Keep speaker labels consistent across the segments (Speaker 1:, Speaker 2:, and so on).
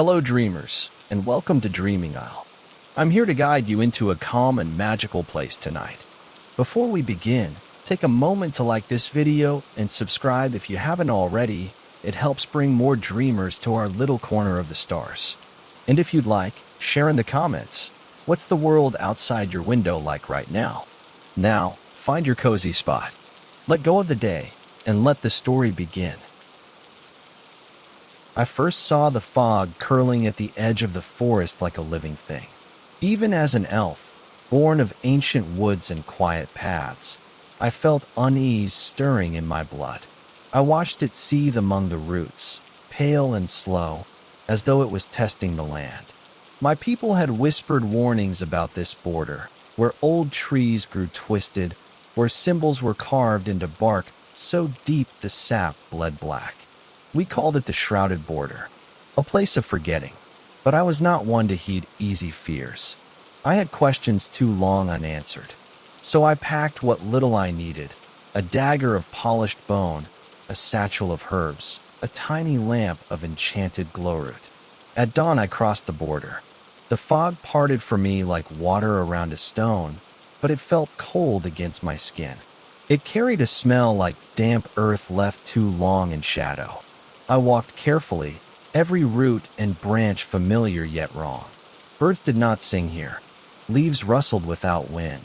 Speaker 1: Hello, dreamers, and welcome to Dreaming Isle. I'm here to guide you into a calm and magical place tonight. Before we begin, take a moment to like this video and subscribe if you haven't already. It helps bring more dreamers to our little corner of the stars. And if you'd like, share in the comments. What's the world outside your window like right now? Now, find your cozy spot. Let go of the day, and let the story begin. I first saw the fog curling at the edge of the forest like a living thing. Even as an elf, born of ancient woods and quiet paths, I felt unease stirring in my blood. I watched it seethe among the roots, pale and slow, as though it was testing the land. My people had whispered warnings about this border, where old trees grew twisted, where symbols were carved into bark so deep the sap bled black. We called it the Shrouded Border, a place of forgetting, but I was not one to heed easy fears. I had questions too long unanswered, so I packed what little I needed: a dagger of polished bone, a satchel of herbs, a tiny lamp of enchanted glowroot. At dawn I crossed the border. The fog parted for me like water around a stone, but it felt cold against my skin. It carried a smell like damp earth left too long in shadow. I walked carefully, every root and branch familiar yet wrong. Birds did not sing here. Leaves rustled without wind.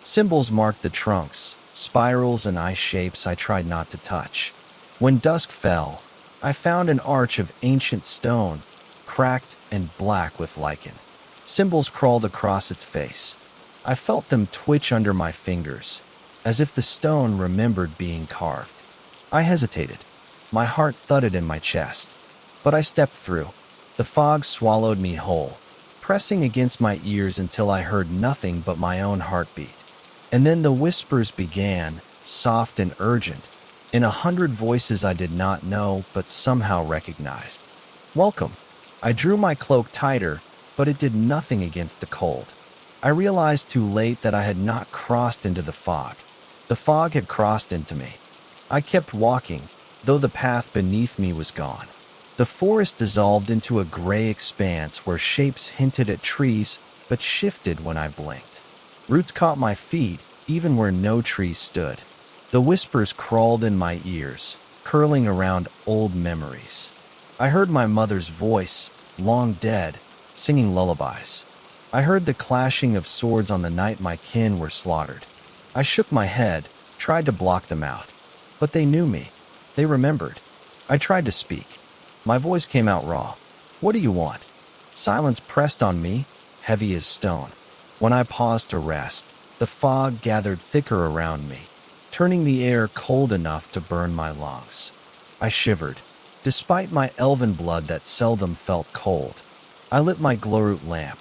Speaker 1: Symbols marked the trunks, spirals and eye shapes I tried not to touch. When dusk fell, I found an arch of ancient stone, cracked and black with lichen. Symbols crawled across its face. I felt them twitch under my fingers, as if the stone remembered being carved. I hesitated. My heart thudded in my chest, but I stepped through. The fog swallowed me whole, pressing against my ears until I heard nothing but my own heartbeat. And then the whispers began, soft and urgent, in 100 voices I did not know but somehow recognized. Welcome. I drew my cloak tighter, but it did nothing against the cold. I realized too late that I had not crossed into the fog. The fog had crossed into me. I kept walking, though the path beneath me was gone. The forest dissolved into a gray expanse where shapes hinted at trees but shifted when I blinked. Roots caught my feet, even where no trees stood. The whispers crawled in my ears, curling around old memories. I heard my mother's voice, long dead, singing lullabies. I heard the clashing of swords on the night my kin were slaughtered. I shook my head, tried to block them out, but they knew me. They remembered. I tried to speak. My voice came out raw. What do you want? Silence pressed on me, heavy as stone. When I paused to rest, the fog gathered thicker around me, turning the air cold enough to burn my lungs. I shivered, despite my elven blood that seldom felt cold. I lit my glowroot lamp.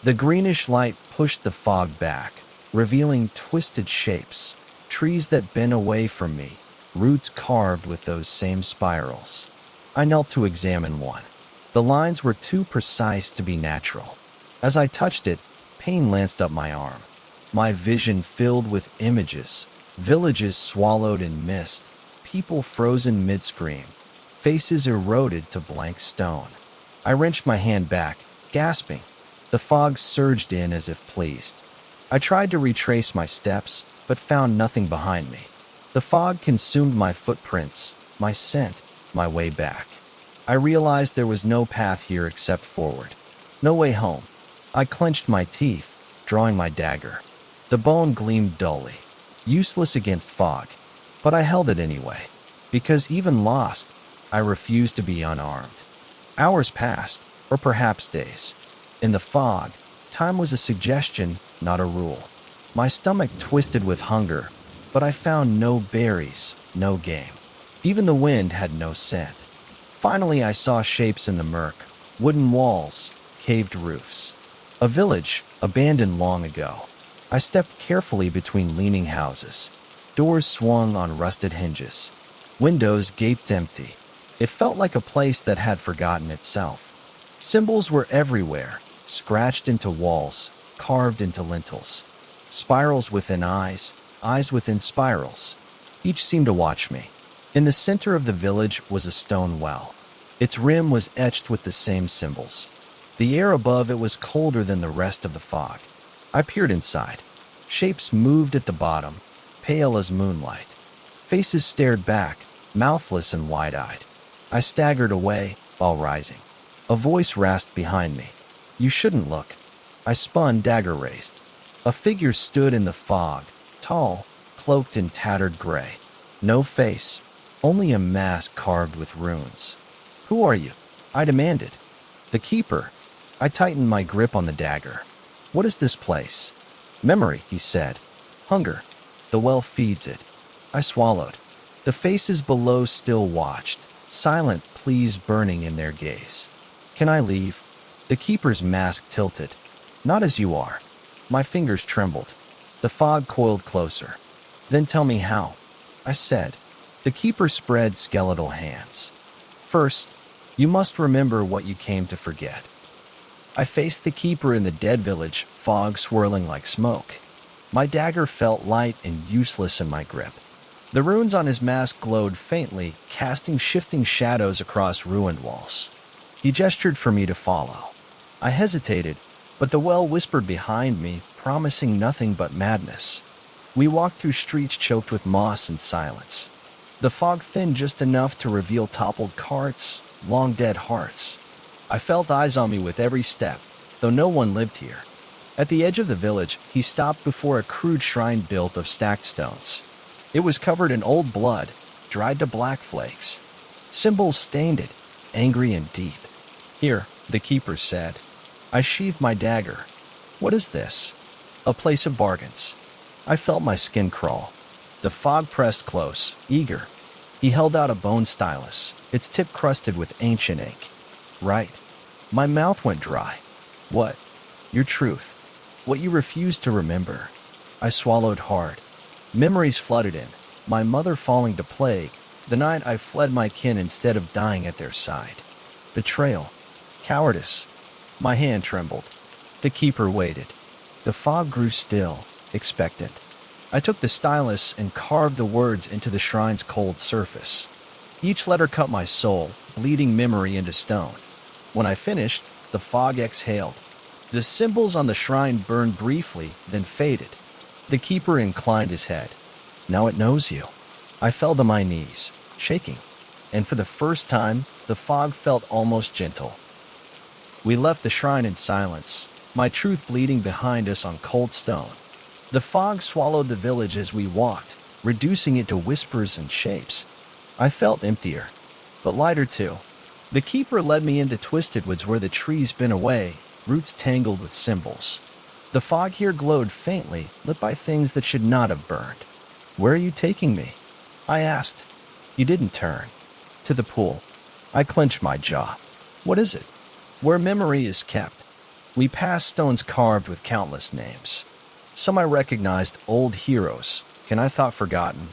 Speaker 1: The greenish light pushed the fog back, revealing twisted shapes, trees that bent away from me, roots carved with those same spirals. I knelt to examine one. The lines were too precise to be natural. As I touched it, pain lanced up my arm. My vision filled with images, villages swallowed in mist, people frozen mid-scream, faces eroded to blank stone. I wrenched my hand back, gasping. The fog surged in as if pleased. I tried to retrace my steps, but found nothing behind me. The fog consumed my footprints, my scent, my way back. I realized there was no path here except forward. No way home. I clenched my teeth, drawing my dagger. The bone gleamed dully, useless against fog, but I held it anyway, because even lost, I refused to be unarmed. Hours passed, or perhaps days. In the fog, time was a suggestion, not a rule. My stomach twisted with hunger, but I found no berries, no game. Even the wind had no scent. Finally, I saw shapes in the murk: wooden walls, caved roofs. A village, abandoned long ago. I stepped carefully between leaning houses. Doors swung on rusted hinges. Windows gaped empty. It felt like a place that had forgotten itself. Symbols were everywhere, scratched into walls, carved into lintels. Spirals within eyes, eyes within spirals. Each seemed to watch me. In the center of the village was a stone well. Its rim was etched with the same symbols. The air above it was colder than the rest of the fog. I peered inside. Shapes moved at the bottom, pale as moonlight. Faces stared back, mouthless and wide-eyed. I staggered away while rising. A voice rasped behind me. "You shouldn't look." I spun, dagger raised. A figure stood in the fog, tall, cloaked in tattered gray. No face, only a mask carved with runes. "Who are you?" I demanded. "The Keeper." I tightened my grip on the dagger. "What is this place?" "Memory," he said. "Hunger. The well feeds it." I swallowed. The faces below still watched, silent pleas burning in their gaze. "Can I leave?" The Keeper's mask tilted. "Not as you are." My fingers trembled. The fog coiled closer. "Then tell me how," I said. The Keeper spread skeletal hands. "First, you must remember what you came to forget." I faced the Keeper in the dead village, fog swirling like smoke. My dagger felt light and useless in my grip. The runes on his mask glowed faintly, casting shifting shadows across ruined walls. He gestured for me to follow. I hesitated, but the well whispered behind me, promising nothing but madness. We walked through streets choked with moss and silence. The fog thinned just enough to reveal toppled carts, long dead hearths. I felt eyes on me with every step, though no one lived here. At the edge of the village, he stopped before a crude shrine built of stacked stones. It was covered in old blood, dried to black flakes. Symbols stained it, angry and deep. "Here," the Keeper said. I sheathed my dagger. "What is this?" "A place of bargains." I felt my skin crawl. The fog pressed close, eager. He held out a bone stylus, its tip crusted with ancient ink. "Right." My mouth went dry. "What?" "Your truth. What you refuse to remember." I swallowed hard. Memories flooded in. My mother falling to plague, the night I fled my kin instead of dying at their side. Betrayal. Cowardice. My hand trembled. The Keeper waited. The fog grew still, expectant. I took the stylus and carved the words into the shrine's cold surface. Each letter cut my soul, bleeding memory into stone. When I finished, the fog exhaled. The symbols on the shrine burned briefly, then faded. The Keeper inclined his head. "Now it knows you." I fell to my knees, shaking, and for the first time, the fog felt almost gentle. We left the shrine in silence, my truth bleeding behind us on cold stone. The fog swallowed the village as we walked, reducing it to whispers and shapes. I felt emptier, but lighter too. The Keeper led me into twisted woods where the trees bent away, roots tangled with symbols. The fog here glowed faintly, lit by things that should not have burned. "Where are you taking me?" I asked. He didn't turn. "To the pool." I clenched my jaw. "What is it?" "Where memory is kept." We passed stones carved with countless names. Some I recognized, old heroes, and I thought forgotten.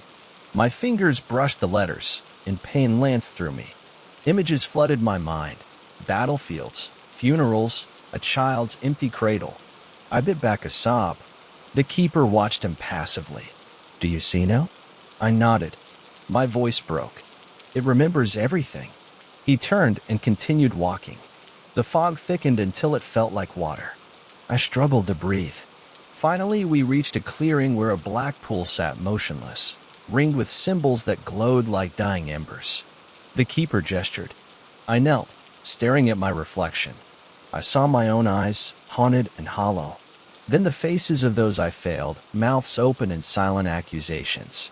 Speaker 1: My fingers brushed the letters, and pain lanced through me. Images flooded my mind. Battlefields, funerals, a child's empty cradle. I bit back a sob. The Keeper watched him passively. "Do you see now?" I nodded. My voice broke. "It remembers everything." He turned and continued walking. The fog thickened until it felt like water. I struggled to breathe. Finally, we reached a clearing where a black pool sat motionless, ringed with symbols that glowed like dying embers. The Keeper gestured. I knelt, staring at my reflection. I saw my own eyes, haunted and hollow. Then the faces of those I failed, mouths open in silent accusations.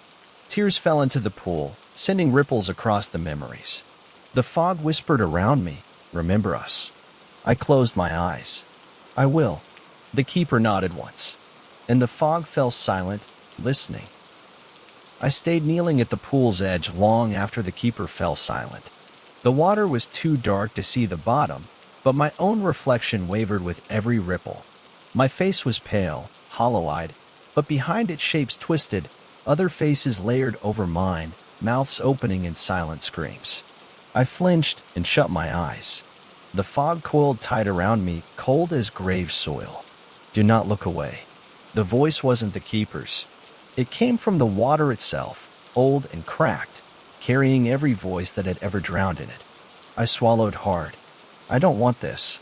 Speaker 1: Tears fell into the pool, sending ripples across the memories. The fog whispered around me, "Remember us." I closed my eyes. "I will." The Keeper nodded once, and the fog fell silent, listening. I stayed kneeling at the pool's edge long after the Keeper fell silent. The water was too dark to see the bottom, but my own reflection wavered with every ripple. My face was pale, hollow-eyed, but behind it shapes twisted, other faces layered over mine, mouths opening in silent screams. I flinched and shut my eyes. The fog coiled tight around me, cold as grave soil. "Do not look away." The voice wasn't the Keeper's. It came from the water itself, old and cracked, carrying every voice that had ever drowned in it. I swallowed hard. I don't want this.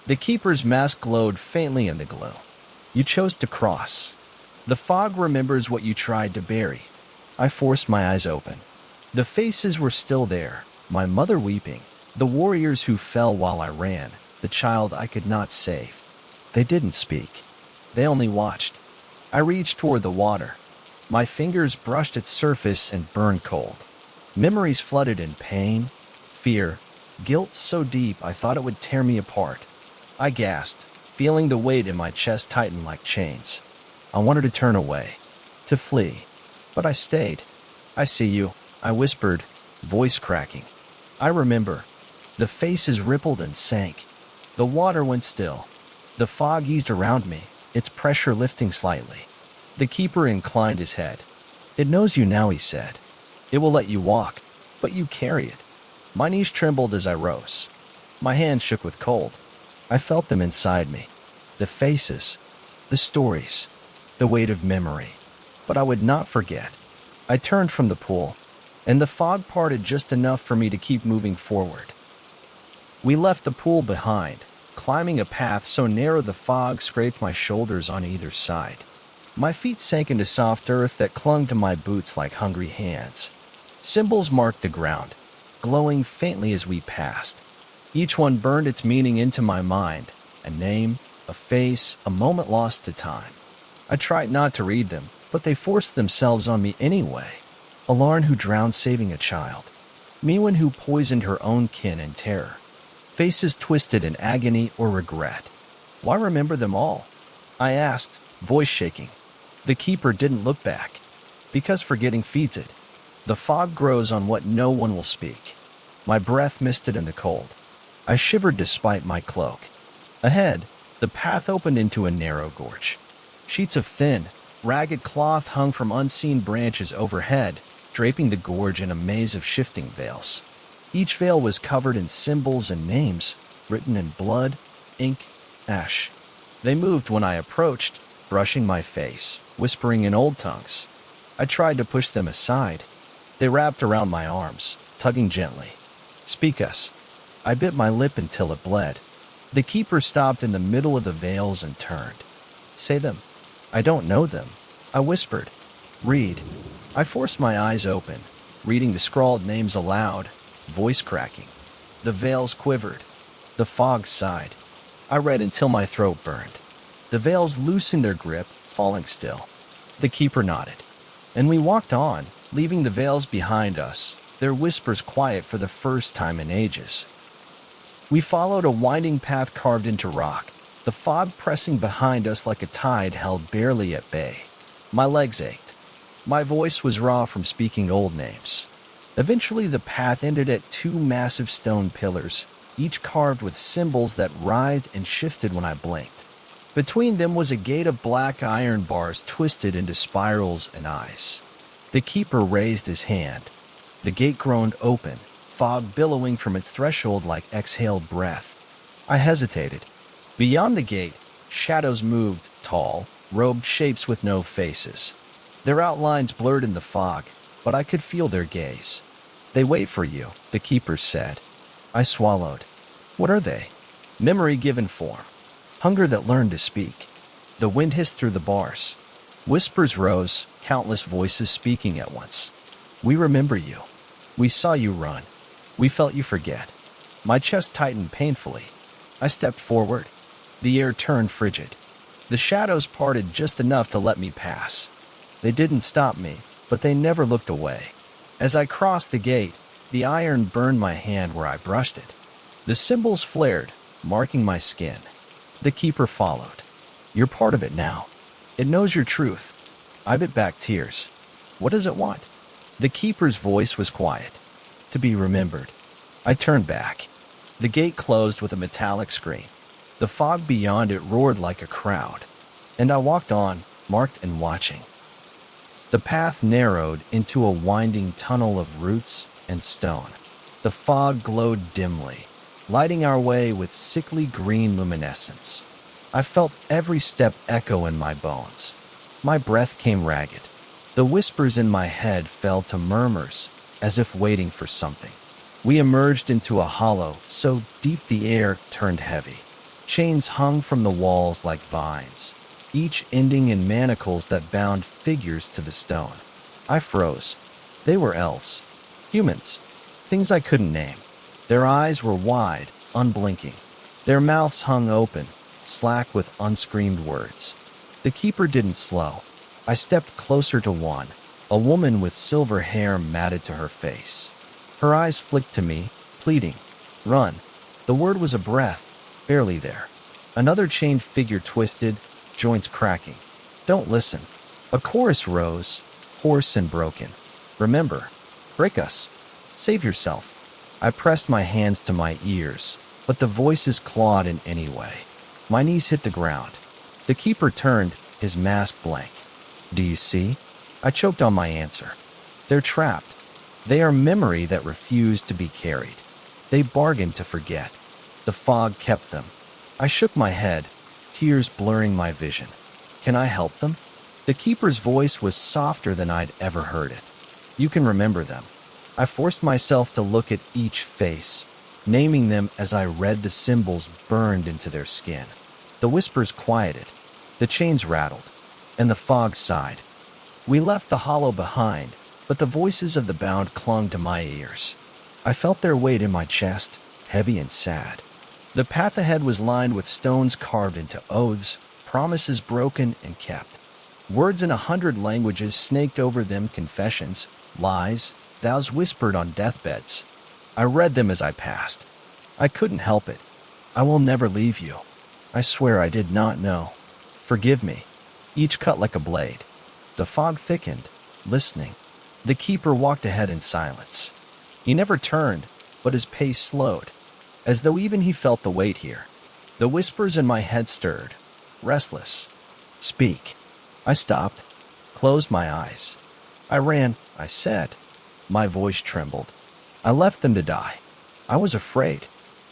Speaker 1: The keeper's mask glowed faintly in the glow. You chose to cross. The fog remembers what you tried to bury. I forced my eyes open. The faces were still there, my mother weeping, the warriors who fell while I ran, the child I could not save. They didn't speak. They only watched. I reached toward the water. My fingers brushed its surface and burned cold. Memories flooded in pain, fear, guilt so deep I thought it would tear me apart. I gasped, feeling the weight in my chest tighten like chains. I wanted to turn away, to flee, but I stayed. I see you, I whispered, voice cracking. I remember. The faces rippled and sank. The water went still. The fog eased around me, its pressure lifting slightly. The keeper inclined his head. It knows you now, he said. It will let you walk, but you carry it. My knees trembled as I rose. My hands shook with cold. I felt them inside me. The faces, the stories, the weight of memory. But I would not forget. I turned from the pool, and the fog parted just enough for me to keep moving forward. We left the pool behind, climbing a path so narrow the fog scraped my shoulders on either side. My feet sank into soft earth that clung to my boots like hungry hands. Symbols marked the ground, glowing faintly as we passed. Each one burned its meaning into my mind, a name, a face, a moment lost to time. I tried not to read them, but they forced themselves on me anyway. Alarn who drowned saving a child. Miwen who poisoned her own kin in terror. Faces twisted in agony or regret. Why remember them all? I asked, voice shaking. The keeper didn't look back. Because forgetting feeds it. The fog grows on what no one will speak. My breath misted in the cold. I shivered despite my cloak. Ahead, the path opened into a narrow gorge. Sheets of thin, ragged cloth hung from unseen branches overhead, draping the gorge in a maze of shifting veils. Each veil was covered in symbols and names, written in blood, ink, ash. They moved when I approached, brushing my face, whispering in old tongues. I tried to push them aside. They wrapped around my arms, tugging gently. Speak us. I bit my lip until it bled. The keeper stopped in the middle of the veils and turned. Say them. I don't know them. I whispered. Read. I forced my eyes open, reading the scrawled names aloud, voice cracking. The veils quivered. The fog sighed. I read until my throat burned. The veils loosened their grip, falling still. The keeper nodded. And we walked on, leaving the veils behind us, their whispers quiet for the first time in ages. We followed a winding path carved into rock, the fog pressing behind us like a tide held barely at bay. My legs ached. My voice was raw from speaking old names. Eventually the path ended at two massive stone pillars, each carved with symbols that writhed and shifted when I blinked. Between them was a gate of black iron bars twisted into spirals and eyes. The keeper raised his hand. The gate groaned open, fog billowing from its threshold like exhaled breath. I hesitated. Beyond the gate, shadows moved, tall, robed shapes with no faces. Their outlines blurred in the fog, but I could feel their gaze. They wait for you, the keeper said. I swallowed. What are they? Memory given form. Hunger that learned to speak. The wind hissed through the bars. Whispers rose, countless voices speaking at once. We remember you. We saw you run. We felt you forget. My chest tightened painfully. I stepped forward. The air turned frigid. The shadows parted just enough to let me pass. They didn't stop me, but they never looked away. As I crossed the gate, the iron burned my hand where I brushed it. The symbols flared, marking my skin. The keeper followed. You're part of it now. It knows your truth. I bit back tears. What does it want? The keeper's voice was quiet. To be remembered. I turned back. The gate closed with a metallic scream. The fog beyond it roared like a crowd. And I walked on, marked and watching. The path narrowed into a winding tunnel of roots and stone. The fog glowed dimly, lighting our way with sickly green luminescence. I felt every step echo in my bones. My breath came ragged. The whispers in my head fell to murmurs, as if waiting for something. We emerged into a hollow so deep the air turned heavy. Chains hung from the walls like vines, each ending in manacles that bound figures to the stone. I froze. They were elves. Humans. Things I couldn't name. Their eyes were wide, unblinking. Their mouths hung open, slack with unscreamed words. The keeper didn't slow. I stepped closer to one, a woman with silver hair matted to her face. Her eyes flicked to me, pleading, "Run." The word was a breath, barely there. Another chained figure twisted, joints cracking. "Don't listen." A chorus rose, hoarse and broken. "Remember, break us. Save yourself." I pressed my hands to my ears, but the voices clawed in any way. My knees hit the ground. The keeper turned, his mask blank. "Do you see?" I choked on my answer. "They're trapped. They are memory that refused to be carried. They bargained to forget. The fog kept them." I shook my head, tears blurring my vision. "Can I help them?" The keeper's voice was softer than I'd ever heard it. "You can remember them." I forced myself to look at each face, naming them as I read the symbols burned into their skin. The whispers quieted, the chains rattled, and the fog sighed. We left the hollow behind, but the voices of the bound clung to my ears. I felt their weight in my chest, heavy and sad. The path ahead was lined with stones carved into oaths, promises broken and kept. Words in 100 languages snaked over them, confessions, lies, vows whispered on deathbeds. I read them as I passed. I couldn't help it. "I will never leave you. I swear I did not know. Forgive me." Each cut like a blade. The fog thickened, listening. The keeper walked ahead in silence. He never turned, but his pace slowed, as though even he felt the weight here. The whispers in my head stirred, restless. "Speak." I stopped, closed my eyes. "I ran," I said. My voice trembled. "I left them to die. I was afraid."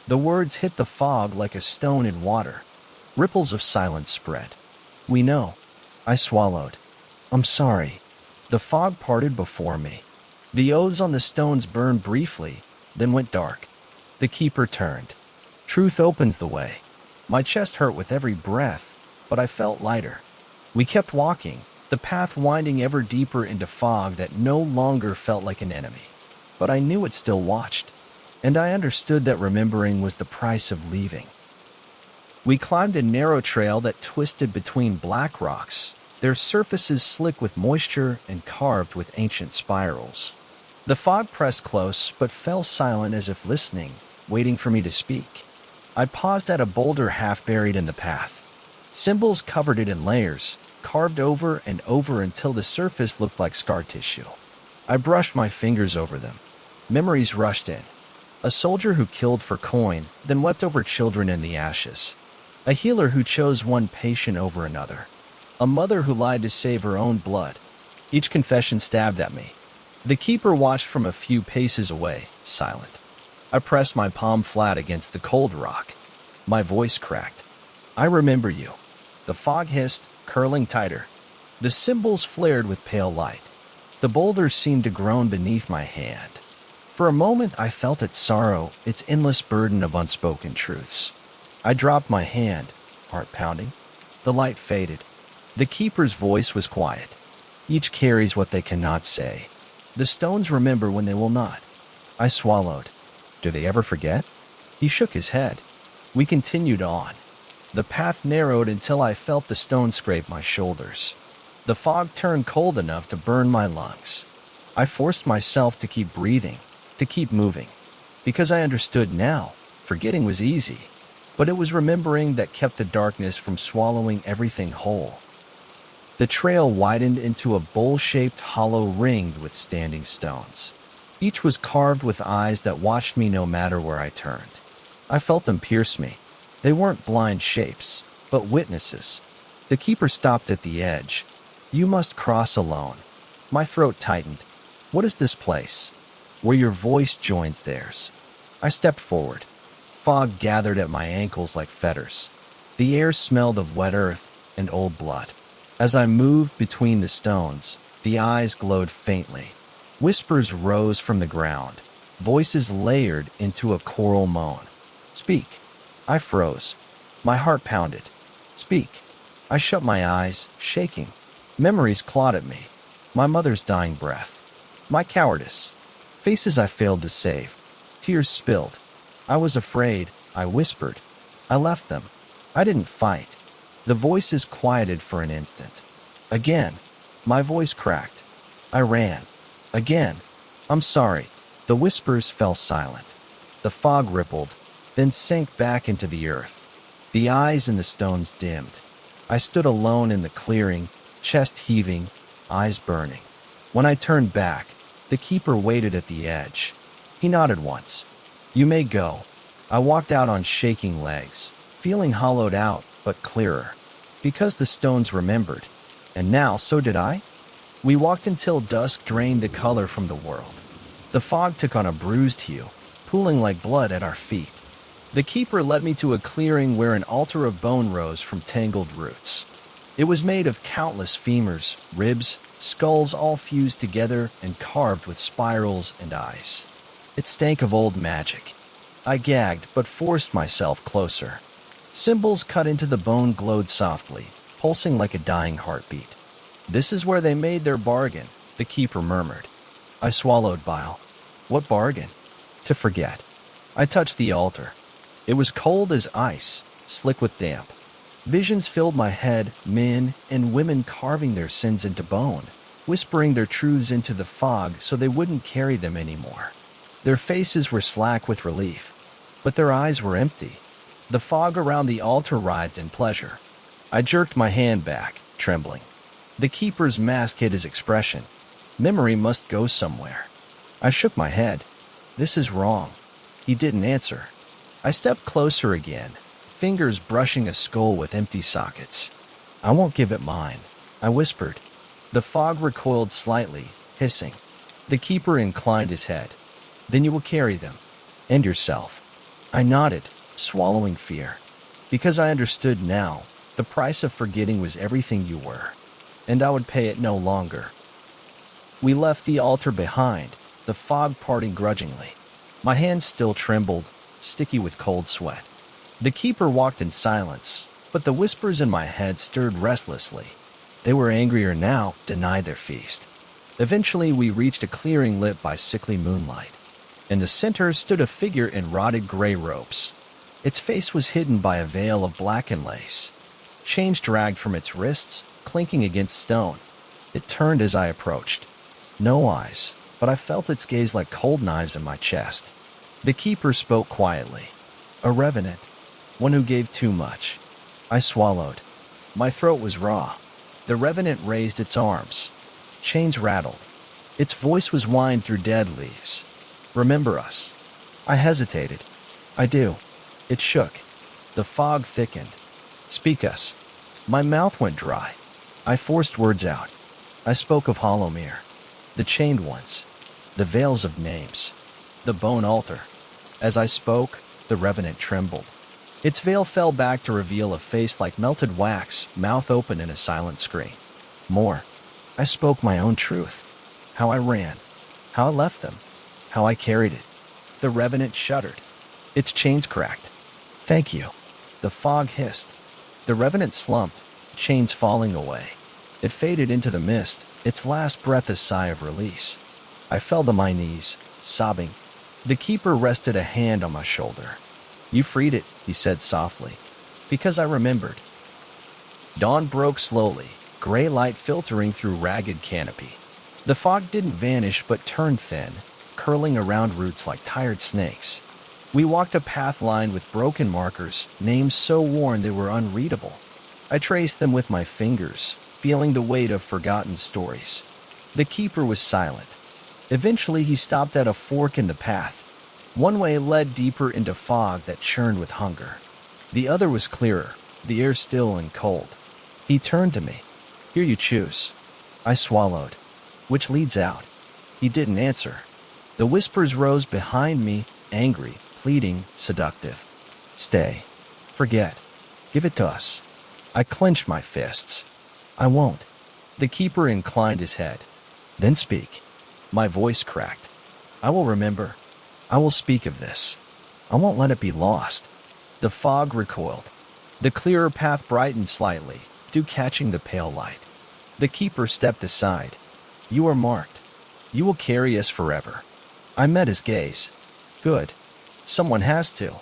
Speaker 1: The words hit the fog like a stone in water. Ripples of silence spread. "We know." I swallowed. "I'm sorry." The fog parted before me. The oaths on the stones burned briefly, then went dark. The keeper turned. "Truth opens the way." My chest hurt with every breath, but I felt lighter. We kept walking, the path winding ever deeper into fog that no longer felt like an enemy. But I knew it still watched, and I understood that remembering was the price of leaving. We climbed a narrow trail that twisted between black rocks, their surfaces slick with moisture and carved with ancient spirals. The fog pressed close, but fell silent as if listening, waiting for me to speak. I paused at a boulder half buried in the path. Symbols covered it in layers, carved over and over until the surface looked like scar tissue. I brushed my fingers over them. Memories rushed in. A soldier who killed for coin, then wept over children in the ashes. A healer who chose one patient over another. A mother who lied to save her own blood. Each confession stabbed at me. The keeper watched from a few paces away, silent. I pressed my palm flat against the cold rock. My voice cracked. "I remember you." The fog hissed, curling tighter. The symbols flared with pale light. The boulders seemed to groan beneath my hand. For a moment I felt its sorrow, its endless burden of unspoken truths. I dropped my hand, heart pounding. The light faded. The keeper's voice was quiet. "Each carries what they cannot say. The stones remember when they will not." I swallowed. "Do they ever forget?" He shook his head. We continued on. The path narrowed until I felt the stone scrape my shoulders. The fog turned cold enough to burn my lungs. I forced myself to keep breathing, to keep moving, because I understood now. Forgetting was easy, but it was remembering that kept the darkness from swallowing everything whole. The trail widened into a bowl-shaped hollow ringed with standing stones. Each was carved with eyes that watched me no matter where I turned. I felt them pierce me. They weren't blind shapes, but witnesses. The keeper stopped at the edge. "You must cross alone." My throat tightened. "What is this place?" "Where your voice joins theirs." I stepped forward. Fog gathered at my ankles like fetters. The air smelled of wet earth and old blood. As I moved between the stones, the eyes glowed faintly. Whispers rose from the ground. voices layered into a choral moan. Speak. I froze. My heart pounded. Speak. I shut my eyes, shaking. Memories clawed at me. My mother's dying breath. My cowardice. Faces I failed to save. Tears spilled. I was afraid. I whispered. I left them. I didn't fight. The voices quieted for an instant. Again, my voice cracked. I ran. Again. I'm sorry. The whispers fell silent. The fog rippled, then sank back into the earth. The eyes in the stones dimmed. I stood alone in the clearing, chest heaving, eyes burning. When I turned back, the keeper waited at the edge. He nodded once. You may go. I walked out on shaking legs, feeling hollowed out, but clearer. Because the stones remembered. And now, so did I? We walked until dusk drained the color from the world. The fog took on a bruised hue, pooling like blood at our feet. The keeper led me to a clearing where an altar of bone rose from tangled roots. It was made of countless femurs, ribs, skulls all fused together and carved with spirals and eyes. It stank of old magic. I gagged but forced myself closer. Symbols cut into the bone glowed softly, pulsing like a dying heartbeat. This is where they made their bargain, the keeper murmured. I swallowed bile. What bargain? To forget. I touched the altar. It was cold as ice, slick with damp. Visions filled my head, men and women carving their sins into bone, whispering their truths into the fog so they wouldn't carry them anymore. Their faces were slack with relief, but their eyes were empty. The fog around the altar writhed in pleasure. I jerked my hand back, trembling. The keeper's mask hid his expression. Memory must go somewhere. I shook my head. This is wrong. He didn't answer. I stepped closer again, fingers brushing a skull with empty sockets. I won't give it mine, I whispered. The fog recoiled slightly, hissing. The keeper inclined his head. Then you will carry them. And yourself. I nodded, swallowing fear. Because I understood now, the price of forgetting was everything you were. And I would pay it no longer. We left the altar behind, the fog parting grudgingly. My hands still trembled, sticky with cold sweat. The keeper walked in silence, but the whispers in my head stirred restlessly. They were angrier now, denied their feast. Eventually, we reached a clearing lit by sickly moonlight. In the center stood a figure in rotted gray robes. Its face was hidden by a veil of blackened lace. Chains dragged from its wrists, clinking against stone. It turned as I approached. No eyes, but I felt its gaze like cold knives in my chest. The keeper spoke quietly. A revenant. One who gave too much. I swallowed. My throat was raw. The revenant raised its arms. Chains rattled. Its voice was whined through dead leaves. Remember us. I hesitated. I do. It shook. The fog thickened. Speak us. My mouth went dry. I forced words out. I spoke of Hollowmere. The chained ones. The veils of names. The bone altar. As I spoke, the revenant trembled. Its veil fell back to reveal a face like melted wax, mouth open in a silent scream. More. I spoke my own truth. How I ran. How I left them. How I carried it. The revenant shuddered. Its chains cracked. Thank you. The fog hissed. The revenant slumped, chains falling away. It faded into the mist, its last breath a sigh of release. I fell to my knees, sobbing. The keeper rested a hand on my shoulder. You freed it, he said softly. Because I remembered. Dawn broke slowly, gray light filtering through ragged canopy. The fog didn't vanish but turned thin, curling around roots like tired snakes. We walked a path lined with broken markers, names so worn they were unreadable. I traced them with my fingers, feeling the weight of forgotten stories. The keeper was silent. Eventually he stopped at a fork in the path. One way led deeper into fog that churned with hunger. The other was clearer, the air still and cold. He turned to me. Here you choose. I swallowed. Which leads out? He didn't answer. The whispers rose behind me, angry, pleading, seductive. Stay. Forget. Give it to us. I clenched my fists. I won't. The keeper inclined his head. Then speak. My voice cracked. I will remember. I will speak of this. I won't let it be lost. The fog recoiled. The clearer path brightened slightly, due catching the pale light. The keeper stepped aside. You are marked. You will carry us forever. I met his gaze. Good. Someone has to.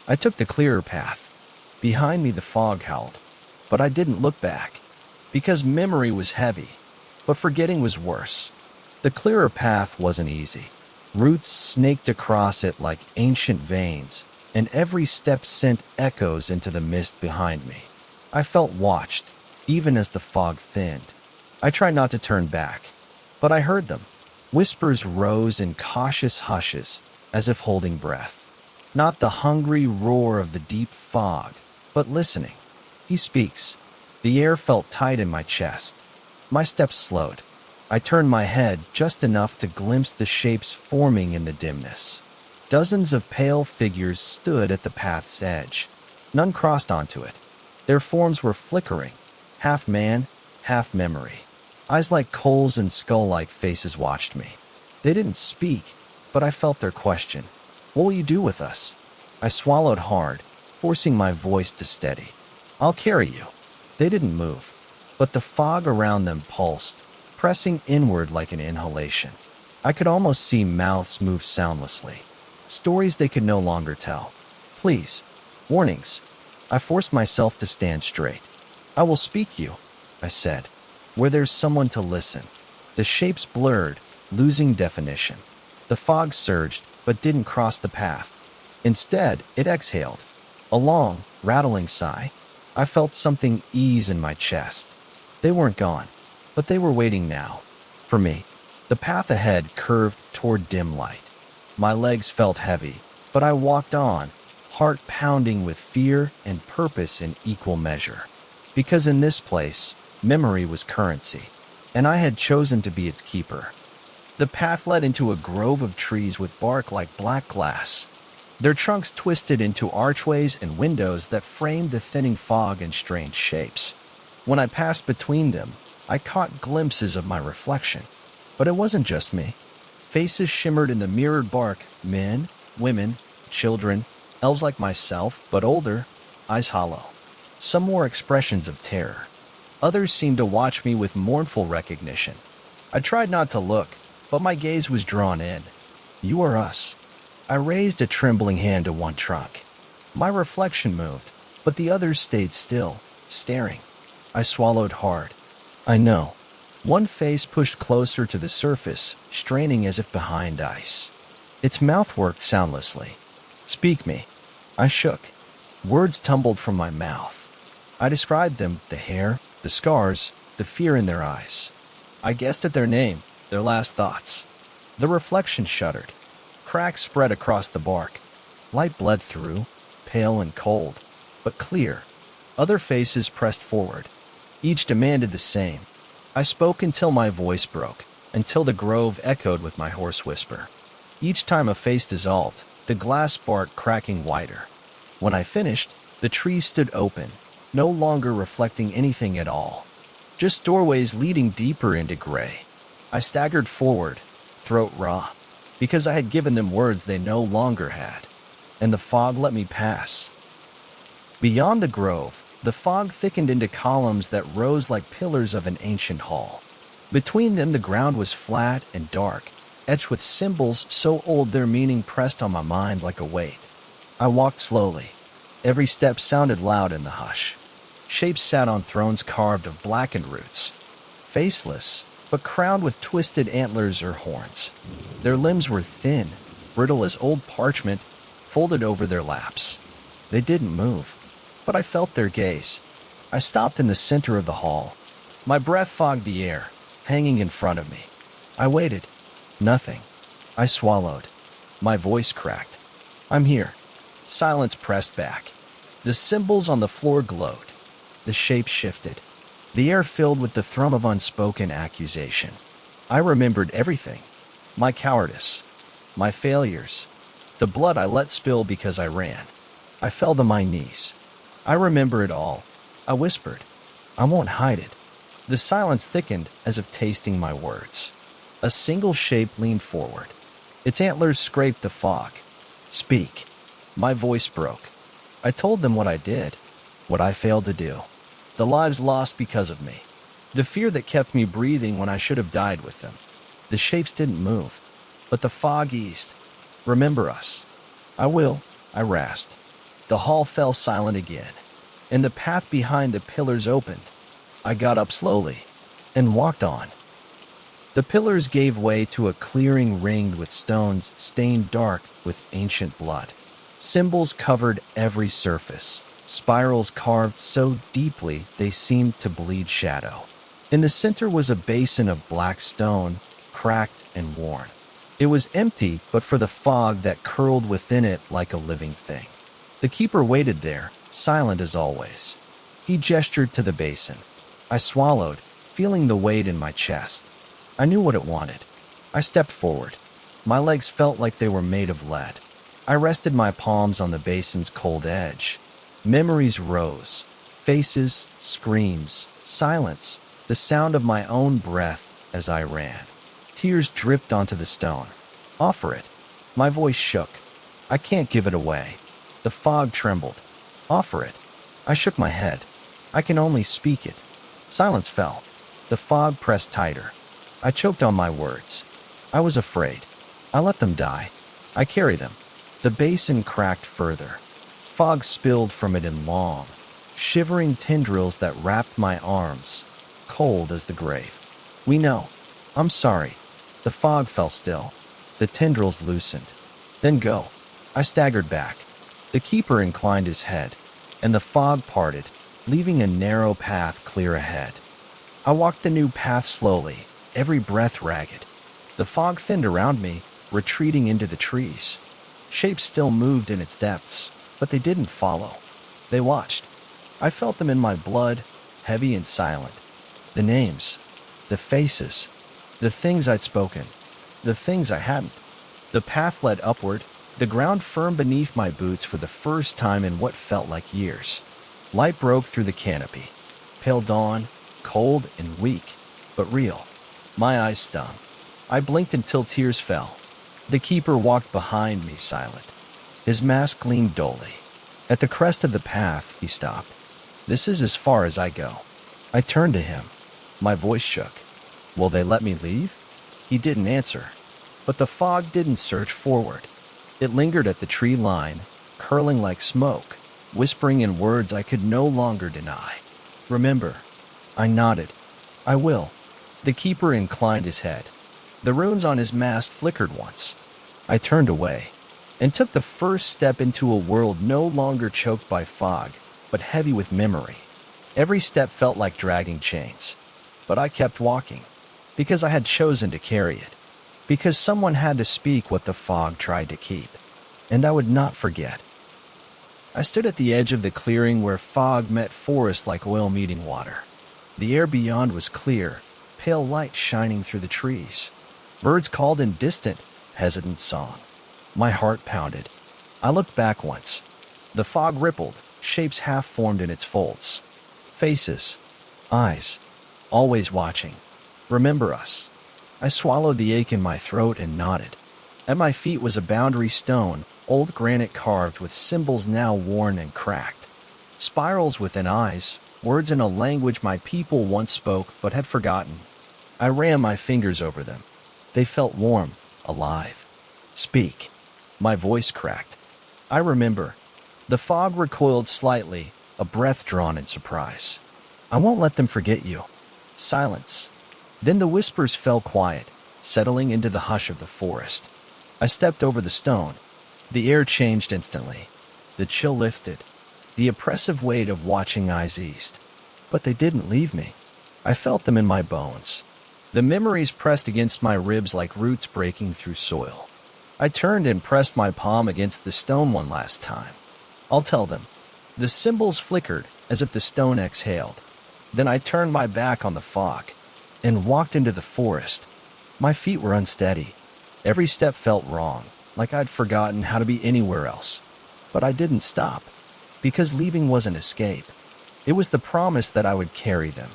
Speaker 1: I took the clearer path. Behind me the fog howled, but I didn't look back, because memory was heavy, but forgetting was worse. The clearer path wasn't easy. Roots snaked across it like ancient veins, and every step sent echoes into the mist behind me. I felt watched, even as the fog thinned. I tried not to turn back, but I heard them. Whispers rose in cautious hushes, as if holding breath. Not the hungry roar of the deep fog, but listening. He speaks. The air felt tight in my chest. My steps slowed. I turned my head just enough to glimpse the shapes forming in the dimness. Dozens of pale figures stood at the path's edge. None crossed onto it. Their forms were flickering, half man, half memory. Eyes like coals and skull-like faces watched me. They didn't speak, but I felt their question. What will you do with us? I swallowed hard, forcing my voice to steady. I'll carry you. They didn't move, but the fog around them pulsed, pressing inward like an inhalation. I could almost see mouths move soundlessly. Stories they could no longer tell. Please. Warnings. I forced myself to stand straight. I will speak you, I said, where there's someone to listen. The shapes blurred, losing definition. The fog surged, but didn't cross the path. Instead, it exhaled. A long, rattling sigh. I felt something ease in my chest. They weren't gone, but they were waiting now. For me. The path ahead curved toward dim light. My legs felt heavy, but I walked on, heart pounding with fear and purpose in equal measure. Because in this place, memory was currency, and I had chosen to be its keeper. The path led into a grove of trees with bark like black glass. Their trunks twisted into archways and windows that framed the thinning fog in strange shapes. When I passed between them, I caught glimpses of my reflection. But it wasn't just me. Faces shimmered in the mirrored bark, men, women, children, elves like myself, but older, eyes hollow. Some wore expressions of terror. Others seemed to watch me with mournful recognition. I tried not to look, but my gaze was drawn in. You are us. I raised a trembling hand to one trunk. My reflection moved, but the others stayed still, staring. I swallowed hard. I know. One face pushed closer to the surface, straining as if behind ice. Its mouth worked soundlessly. Speak me. I shook. Words tumbled from my mouth. I described them, the hair, the scars, the fear in their eyes. I guessed at their name, their last thoughts. The reflection shuddered. Cracks spread across the bark. Light bled through, pale and cold, but clear. Other faces pressed forward. Each demanded the same. I spoke until my voice broke, until the grove echoed with my hoarse whisper. Each time a face dissolved, the glass bark cracking wider. When I finished, the trees stood open, no longer reflecting anything at all. Just doorways leading deeper into gray. I staggered forward, throat raw, because I had given them words they no longer had, and the fog let me pass. Beyond the grove, the fog thickened into columns that rose like pillars of an ancient hall. Between them the ground was flat and dark, etched with symbols so old their meaning pressed on my mind like a weight. I walked slowly. Every step sounded loud in the hush. Shapes sat on thrones carved of blackened roots, faceless, but crowned with twisted antlers or horns. Their limbs were thin, brittle as old parchment, folded over their laps. They didn't move, but I felt their gaze. I stopped in the center of the hall. My breath fogged the air, hanging in front of me. I waited. Nothing. I swallowed. My voice cracked. I'm here. Silence pressed back. The symbols on the floor glowed. The shapes shifted. The air filled with the thrum of unspoken accusation. I remembered everything. My cowardice. My failures. The blood I let spill because I ran. I fell to my knees. I remember it all. I whispered. I won't hide it. The silence thickened as if tasting my words. A single shape leaned forward. Its antlers scraped the fog. Speak. My voice broke. I told them what I did, what I failed to do. The lives lost because of me. The fear that kept me breathing when I should have died with them. The shapes didn't move, but the fog eased. Remember us. I will, I rasped. The hall fell silent again, and the path behind the pillars opened. I got up slowly and walked on. The pillars gave way to a clearing ringed with stones stained dark with ancient blood. Symbols covered every surface, spirals carved so deeply they seemed to bleed shadow. In the center was a basin of black stone, cracked and worn. It was empty but for the fog that curled within it like a living thing. The keeper waited there, silent as always. He gestured to the basin. I swallowed, feeling the weight in my chest. I knew what it wanted. I stepped forward. My legs felt like they were made of lead. I rested my palms on the basin's cold edge. Memories rose. Faces, screams, silence, the sound of my own breath as I ran. Tears dripped onto the stone. Offer it. My voice shook. I can't give it away. The fog trembled. Offer it. I shook my head. I can only speak it. Silence fell. The fog pressed tighter. I choked on my words. I was afraid. I let them die. I carry them. The basin cracked further. Fog spilled from it in long, shivering tendrils that wrapped my arms, cold as the grave. We know. I'm sorry. The fog fell still. The tendrils loosened. Then go. I staggered back. The keeper inclined his head, and the fog parted, leaving a narrow path clear ahead. I walked the new path slowly, every breath ragged. The fog thinned around me, retreating into the trees. Shapes still moved in its depths, but they didn't follow. They watched. I felt them in my blood, heavy and silent. The names, the faces, the things I'd spoken, the things I hadn't. The path led upward, the ground firm beneath my boots for the first time in what felt like years. Light broke through the canopy. Pale dawn, cold and weak, but real. My eyes stung. I blinked until tears fell. The keeper walked behind me, silent. His mask gleamed dully. At the crest of the path, he stopped. This is as far as I go. I turned to him. My voice shook. Will they let me leave? He didn't answer. But the fog didn't surge forward. It lingered at the tree line, curling like smoke, whispering in words I could no longer deny. Remember. I nodded. I will. The keeper inclined his head. The runes on his mask flickered once. I turned away and took the first step into a world no longer choked by fog, but heavy with memory. Every step felt like dragging chains, but I kept walking because I had chosen to carry it, because someone had to speak what the fog tried to keep, and I would not forget. I stood at the edge of the clearing where fog met forest like oil meeting water. The air beyond was clear, pale light shining through the trees. Birds called in distant, hesitant song. My heart pounded. I looked back once. The fog rippled, shapes half formed in its folds. Faces, eyes, always watching. Remember us. I swallowed the ache in my throat and nodded. At my feet was a boundary stone, old granite carved with symbols now worn and cracked. Spirals within eyes, words in a language my people once spoke but had forgotten. I ran my fingers over them. They felt warm, alive. Speak. My voice cracked. I remember. The fog recoiled slightly, a breath drawn in surprise. I won't let them forget you. Silence. Then the whispers fell quiet, settling into the hush of the forest. I stepped over the stone. The air changed instantly. The chill lifted. The oppressive weight of watching eyes eased. But they didn't leave me. I felt them in my bones. The memories pressed against my ribs like roots breaking through soil. I turned and pressed my palm against the stone one last time. I'll tell them. The symbols flickered as if the stone exhaled. Then I turned my back on the fog and walked into the forest. My feet were unsteady. Every step felt wrong, like I'd forgotten how to be anywhere else. But I didn't stop, because leaving wasn't escape. It was the promise that I would carry them.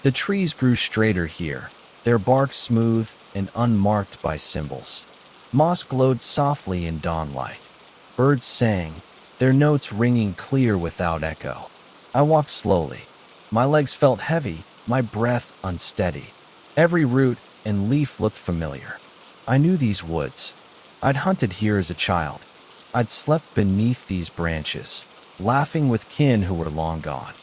Speaker 1: The trees grew straighter here, their bark smooth and unmarked by symbols. Moss glowed softly in dawn light. Birds sang, their notes ringing clear without echo. I walked slowly. My legs felt heavy, my breath unsteady. Every root and leaf looked familiar. I knew these woods. I'd hunted here as a child. I'd slept beneath these branches, laughing with kin who were long gone.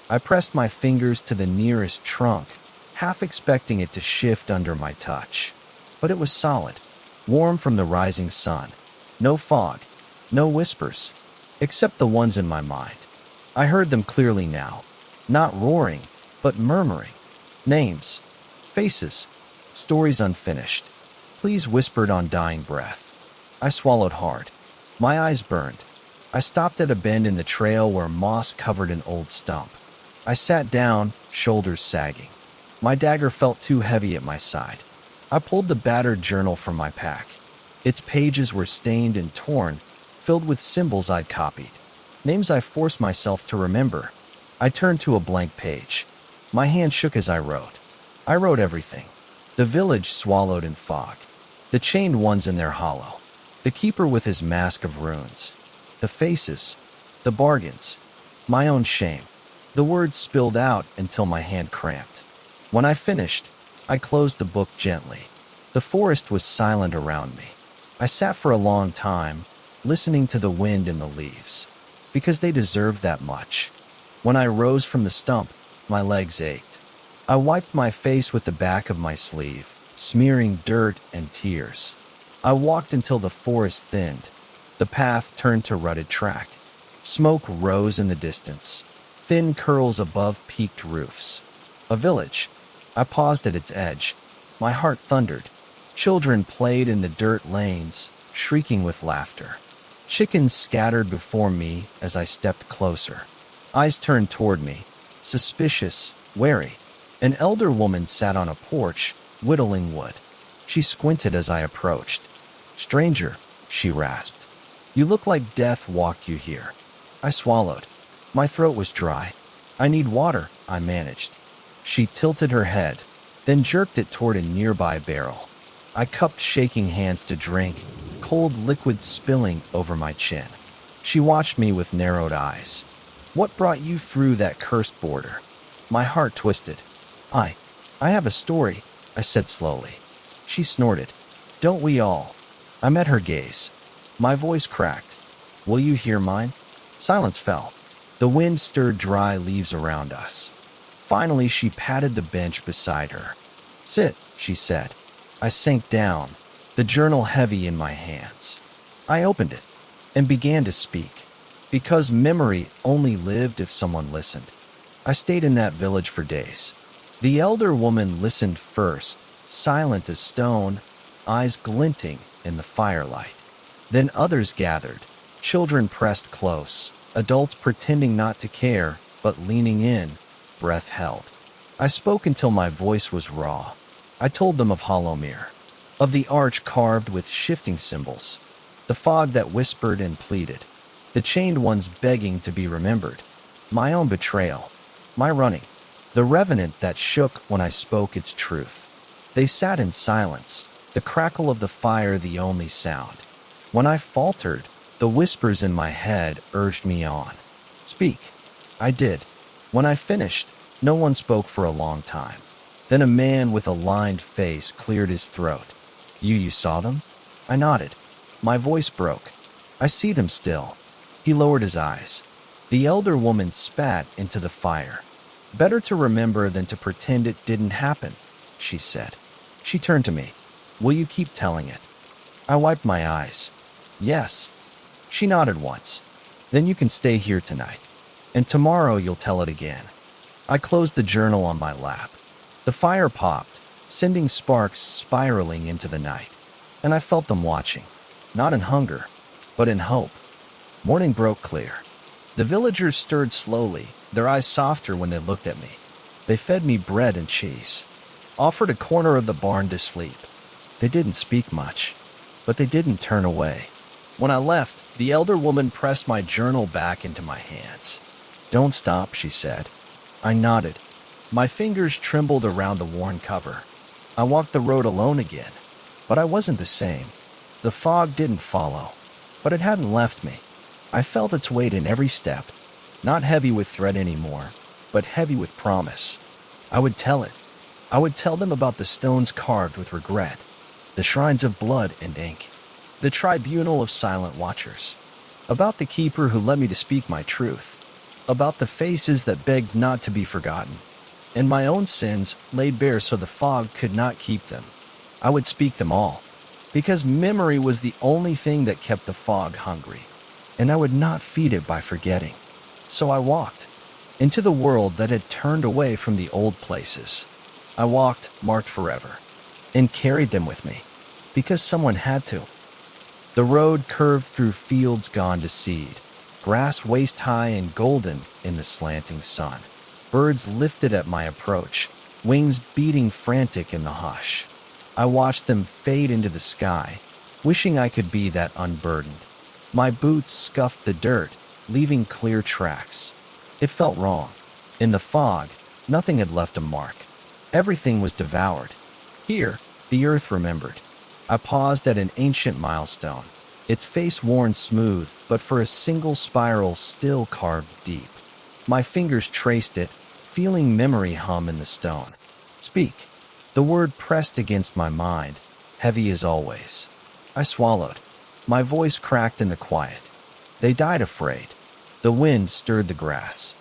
Speaker 1: I pressed my fingers to the nearest trunk, half expecting it to shift under my touch. But it was solid, warm from the rising sun. No fog, no whispers, except the ones in my mind. I heard them clearly now, not roaring, but murmuring. Names, faces, stories unfinished. Please whispered on dying breath. I swallowed hard. My eyes burned. I stopped at a bend in the trail where moss covered an old stump. I sat down, shoulders sagging. My dagger felt too heavy at my side. I pulled the battered journal from my pack. Its pages were stained and torn, filled with symbols I'd copied, names I forced myself to remember. I turned to a blank page. My hand shook as I wrote. I wrote everything. The village swallowed in fog. The chained ones in their hollow. The keeper with his mask of runes. The faces. The bargains. My own shame. The words spilled out until my hand cramped. When I finished, I closed the book gently. The forest was silent around me. I sat for a long time, listening to the wind and the leaves, because they deserved that much. When I rose from the stump, my legs ached. I wiped my face with the back of my sleeve, smearing dirt and tears. I walked until the forest thinned. The path turned to rutted track. Smoke rose in the distance, thin curls above peaked roofs. A village. I paused at its edge. My heart thundered. Children played in the dirt lanes, shrieking with laughter. Chickens scattered before me as I stepped closer. Eyes turned toward me, suspicious, wary. An elder woman sat on a porch, whittling wood. She squinted as I approached. "Stranger," she rasped. "You look like death walked you here." I swallowed. My throat was dry. "I need water," I managed. She tilted her head, then jerked it toward a nearby barrel. I cupped shaking hands to drink, cold liquid spilling over my chin. She watched me with narrowed eyes. "What brought you through that cursed border?" My heart twisted. I have a story," I said slowly. She snorted. "Don't we all?" I met her gaze. My voice cracked. "Will you hear mine?" Silence fell. The wind stirred dry leaves around us. Finally, she patted the bench beside her. "Sit," she said. I sank down, the journal heavy in my hands. I opened it and began to speak, because memory only lived if someone listened. I stayed in that village for days. The elder woman listened first, silent as stone, eyes glinting in the firelight. Then others gathered, children pressed close, adults pretending not to care, but leaning in, breath held. I spoke until my voice was raw. I told them of Hollowmere, of the arch carved with shifting symbols, the fog that whispered and pleaded, the chained ones begging to be remembered, my own betrayal, my running, the revenant that shook when I spoke its truth. They sat in silence, the crackle of the fire the only sound. When I faltered, the whispers in my head urged me on. "Speak." I did. When I finished, no one spoke for a long time. Then a man with a lined face cleared his throat. You saw them?" I nodded. My voice broke. "I see them still." He lowered his eyes. The elder woman spat into the fire. "Better to remember than to pretend it didn't happen," she said. She turned to me. "Will you keep telling it?" I wiped my eyes. "Yes." She nodded once. "Then you can stay here tonight. And tomorrow you'll tell it again." I closed the journal on my lap. The fire popped, sending sparks spiraling into the night. And I felt them watching, not in hunger, but in hope. Morning broke clear. The villagers stirred slowly, their eyes softer when they looked at me. They fed me bread and cheese, offered a corner of the barn to sleep. They didn't speak much, but they didn't turn away. When I left, the elder woman pressed my journal back into my hands. "Don't stop," she said. I nodded. My fingers trembled around the worn cover. I walked the road alone again, but I wasn't the same. The fog didn't follow, but it hadn't left me. I felt its weight in every step, not heavy with threat anymore, but heavy with promise. I would tell it. I would tell them about the stones carved with regret, the shrines of blood and ink, the tribunal of silent watchers, about the keeper who led me to speak my truth, about the faces that begged not to be forgotten, and my own sins laid bare so the fog could not keep them. I would speak them all, because memory was the only thing that kept the fog hungry, and I would not feed it by forgetting. So I walked into the world that had turned away from the old places. I walked, marked forever, and carried them with me, because someone had to. The road curved through fields gone to seed, grass waist-high and golden in the slanting sun. Birds lifted at my approach, wings beating frantic in the hush. I watched them fade into the sky, wishing I could be that unburdened. My boots scuffed the dirt, leaving clear tracks. It felt wrong. In the fog, nothing had left a mark. Everything was devoured. Here, the earth remembered. I paused at an ancient milestone, its face worn smooth, but for a single spiral still carved deep. My fingers traced it, feeling memory hum in the stone. Speak. The word pressed against my mind, heavy as always. I swallowed. My voice cracked in the quiet. They died afraid. The wind stirred the grass.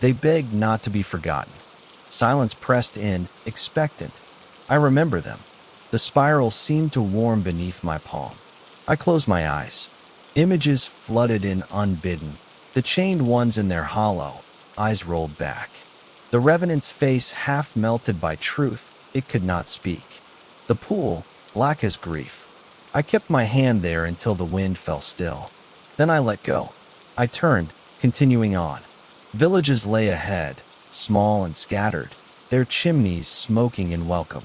Speaker 1: They begged not to be forgotten. Silence pressed in, expectant. I remember them. The spiral seemed to warm beneath my palm. I closed my eyes. Images flooded in unbidden. The chained ones in their hollow, eyes rolled back. The Revenant's face half melted by truth. It could not speak. The pool, black as grief. I kept my hand there until the wind fell still. Then I let go. I turned, continuing on. Villages lay ahead, small and scattered, their chimneys smoking in welcome.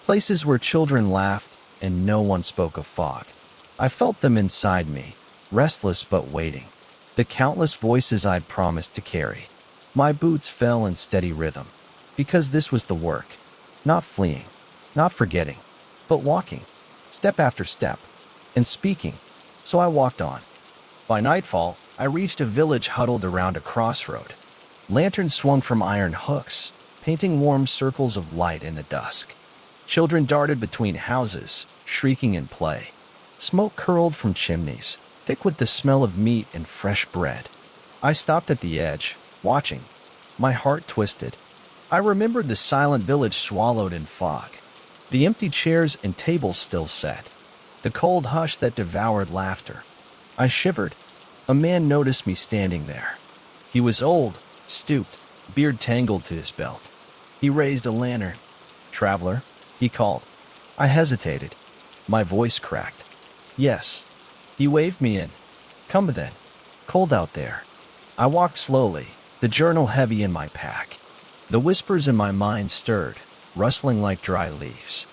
Speaker 1: Places where children laughed and no one spoke of fog. I felt them inside me, restless but waiting. The countless voices I'd promised to carry. My boots fell in steady rhythm, because this was the work. Not fleeing, not forgetting, but walking, step after step, and speaking. So I walked on. By nightfall, I reached a village huddled around a crossroad. Lanterns swung from iron hooks, painting warm circles of light in the dusk. Children darted between houses, shrieking in play. Smoke curled from chimneys, thick with the smell of meat and fresh bread. I stopped at the edge, watching. My heart twisted. I remembered the silent village swallowed in fog. The empty chairs and tables still set. The cold hush that devoured laughter. I shivered. A man noticed me standing there. He was old, stooped, beard tangled to his belt. He raised a lantern. "Traveler," he called. I hesitated. My voice cracked. "Yes." He waved me in. "Come then. Cold out there." I walked slowly, the journal heavy in my pack. The whispers in my mind stirred, rustling like dry leaves.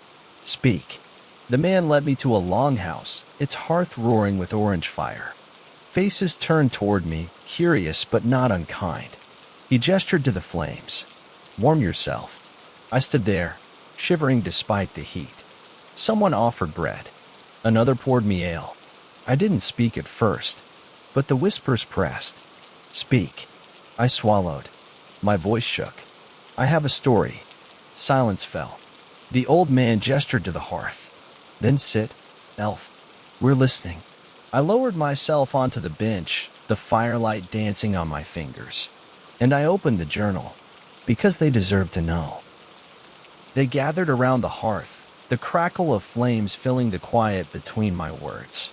Speaker 1: "Speak." The man led me to a longhouse, its hearth roaring with orange fire. Faces turned toward me, curious but not unkind. He gestured to the flames. "Warm yourself." I stood there, shivering despite the heat. Someone offered bread. Another poured me ale. I didn't speak at first, but the whispers pressed. "Speak." I swallowed. My voice shook. "I have a story." Silence fell. The old man gestured to the hearth. "Then sit, elf. We're listening." I lowered myself onto the bench, the firelight dancing on my fingers. And I opened the journal, because they deserved to know. They gathered around the hearth, the crackle of flames filling the quiet between my words.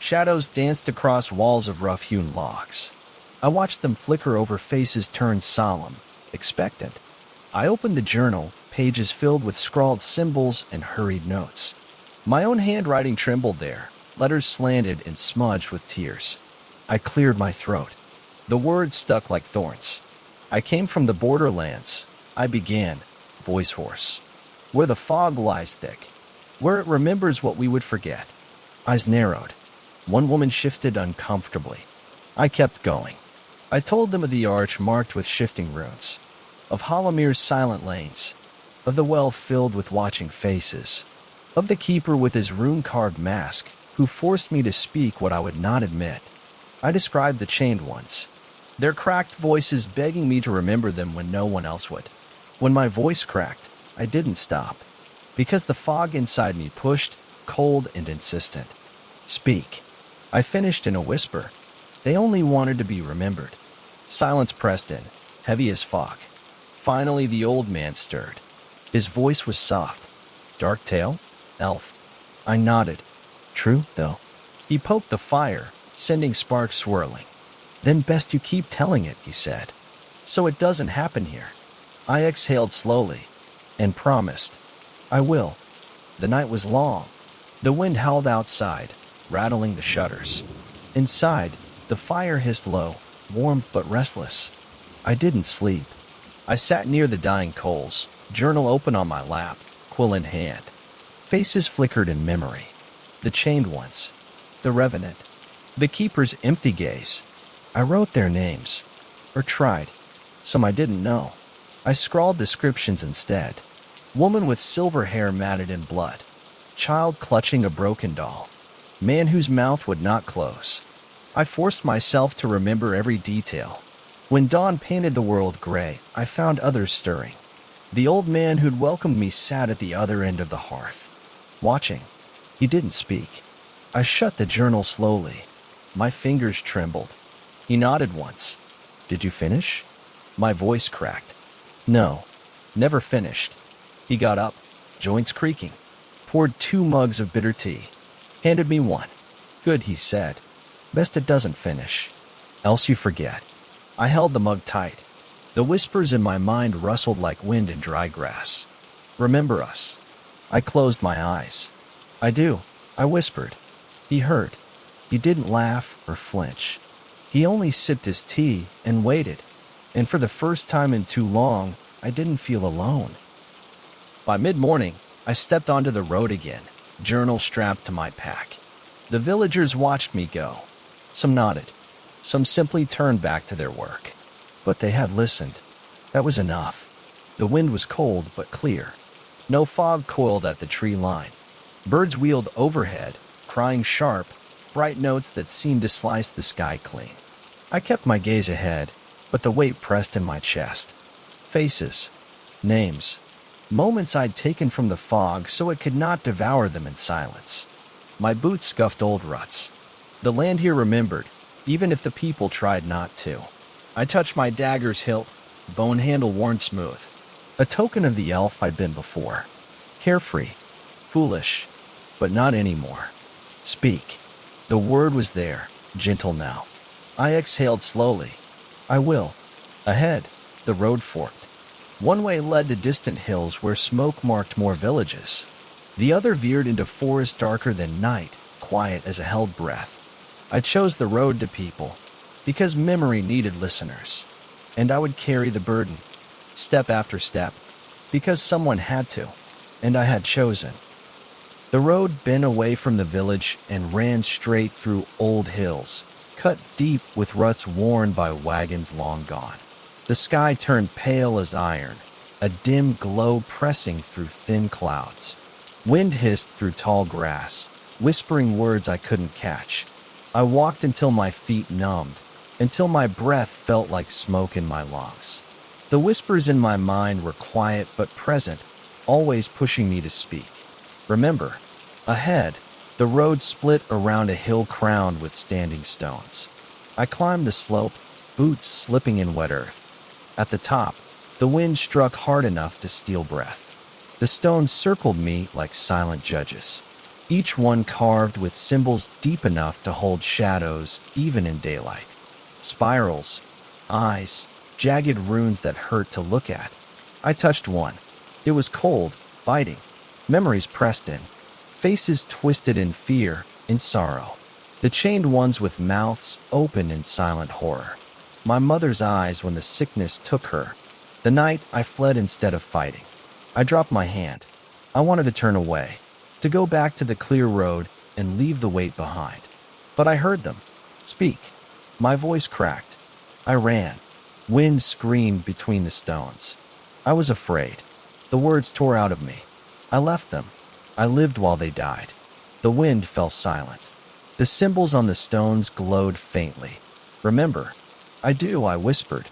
Speaker 1: Shadows danced across walls of rough-hewn logs. I watched them flicker over faces turned solemn, expectant. I opened the journal, pages filled with scrawled symbols and hurried notes. My own handwriting trembled there, letters slanted and smudged with tears. I cleared my throat. The words stuck like thorns. "I came from the borderlands," I began, voice hoarse. "Where the fog lies thick, where it remembers what we would forget." Eyes narrowed. One woman shifted uncomfortably. I kept going. I told them of the arch marked with shifting runes, of Halamir's silent lanes, of the well filled with watching faces, of the keeper with his rune-carved mask, who forced me to speak what I would not admit. I described the chained ones, their cracked voices begging me to remember them when no one else would. When my voice cracked, I didn't stop, because the fog inside me pushed, cold and insistent. Speak. I finished in a whisper. They only wanted to be remembered. Silence pressed in, heavy as fog. Finally, the old man stirred. His voice was soft. Dark tale? Elf. I nodded. True, though. He poked the fire, sending sparks swirling. Then best you keep telling it, he said, so it doesn't happen here. I exhaled slowly and promised, I will. The night was long. The wind howled outside, rattling the shutters. Inside, the fire hissed low, warm but restless. I didn't sleep. I sat near the dying coals, journal open on my lap, quill in hand. Faces flickered in memory. The chained ones, the Revenant, the keeper's empty gaze. I wrote their names, or tried. Some I didn't know. I scrawled descriptions instead. Woman with silver hair matted in blood. Child clutching a broken doll. Man whose mouth would not close. I forced myself to remember every detail. When dawn painted the world gray, I found others stirring. The old man who'd welcomed me sat at the other end of the hearth, watching. He didn't speak. I shut the journal slowly. My fingers trembled. He nodded once. Did you finish? My voice cracked. No, never finished. He got up, joints creaking, poured 2 mugs of bitter tea, handed me one. Good, he said. Best it doesn't finish, else you forget. I held the mug tight. The whispers in my mind rustled like wind in dry grass. Remember us. I closed my eyes. I do, I whispered. He heard. He didn't laugh or flinch. He only sipped his tea and waited. And for the first time in too long, I didn't feel alone. By mid-morning, I stepped onto the road again, journal strapped to my pack. The villagers watched me go. Some nodded. Some simply turned back to their work. But they had listened. That was enough. The wind was cold but clear. No fog coiled at the tree line. Birds wheeled overhead, crying sharp, bright notes that seemed to slice the sky clean. I kept my gaze ahead, but the weight pressed in my chest. Faces, names, moments I'd taken from the fog so it could not devour them in silence. My boots scuffed old ruts. The land here remembered, even if the people tried not to. I touched my dagger's hilt, bone handle worn smooth, a token of the elf I'd been before. Carefree, foolish, but not anymore. Speak. The word was there, gentle now. I exhaled slowly. I will. Ahead, the road forked. One way led to distant hills where smoke marked more villages. The other veered into forest darker than night, quiet as a held breath. I chose the road to people, because memory needed listeners. And I would carry the burden, step after step, because someone had to, and I had chosen. The road bent away from the village and ran straight through old hills, cut deep with ruts worn by wagons long gone. The sky turned pale as iron, a dim glow pressing through thin clouds. Wind hissed through tall grass, whispering words I couldn't catch. I walked until my feet numbed, until my breath felt like smoke in my lungs. The whispers in my mind were quiet but present, always pushing me to speak. Remember, ahead, the road split around a hill crowned with standing stones. I climbed the slope, boots slipping in wet earth. At the top, the wind struck hard enough to steal breath. The stones circled me like silent judges, each one carved with symbols deep enough to hold shadows even in daylight. Spirals, eyes, jagged runes that hurt to look at. I touched one. It was cold, biting. Memories pressed in. Faces twisted in fear, in sorrow. The chained ones with mouths open in silent horror. My mother's eyes when the sickness took her. The night I fled instead of fighting. I dropped my hand. I wanted to turn away, to go back to the clear road and leave the weight behind. But I heard them speak. My voice cracked. I ran. Wind screamed between the stones. I was afraid. The words tore out of me. I left them. I lived while they died. The wind fell silent. The symbols on the stones glowed faintly. "Remember." "I do," I whispered.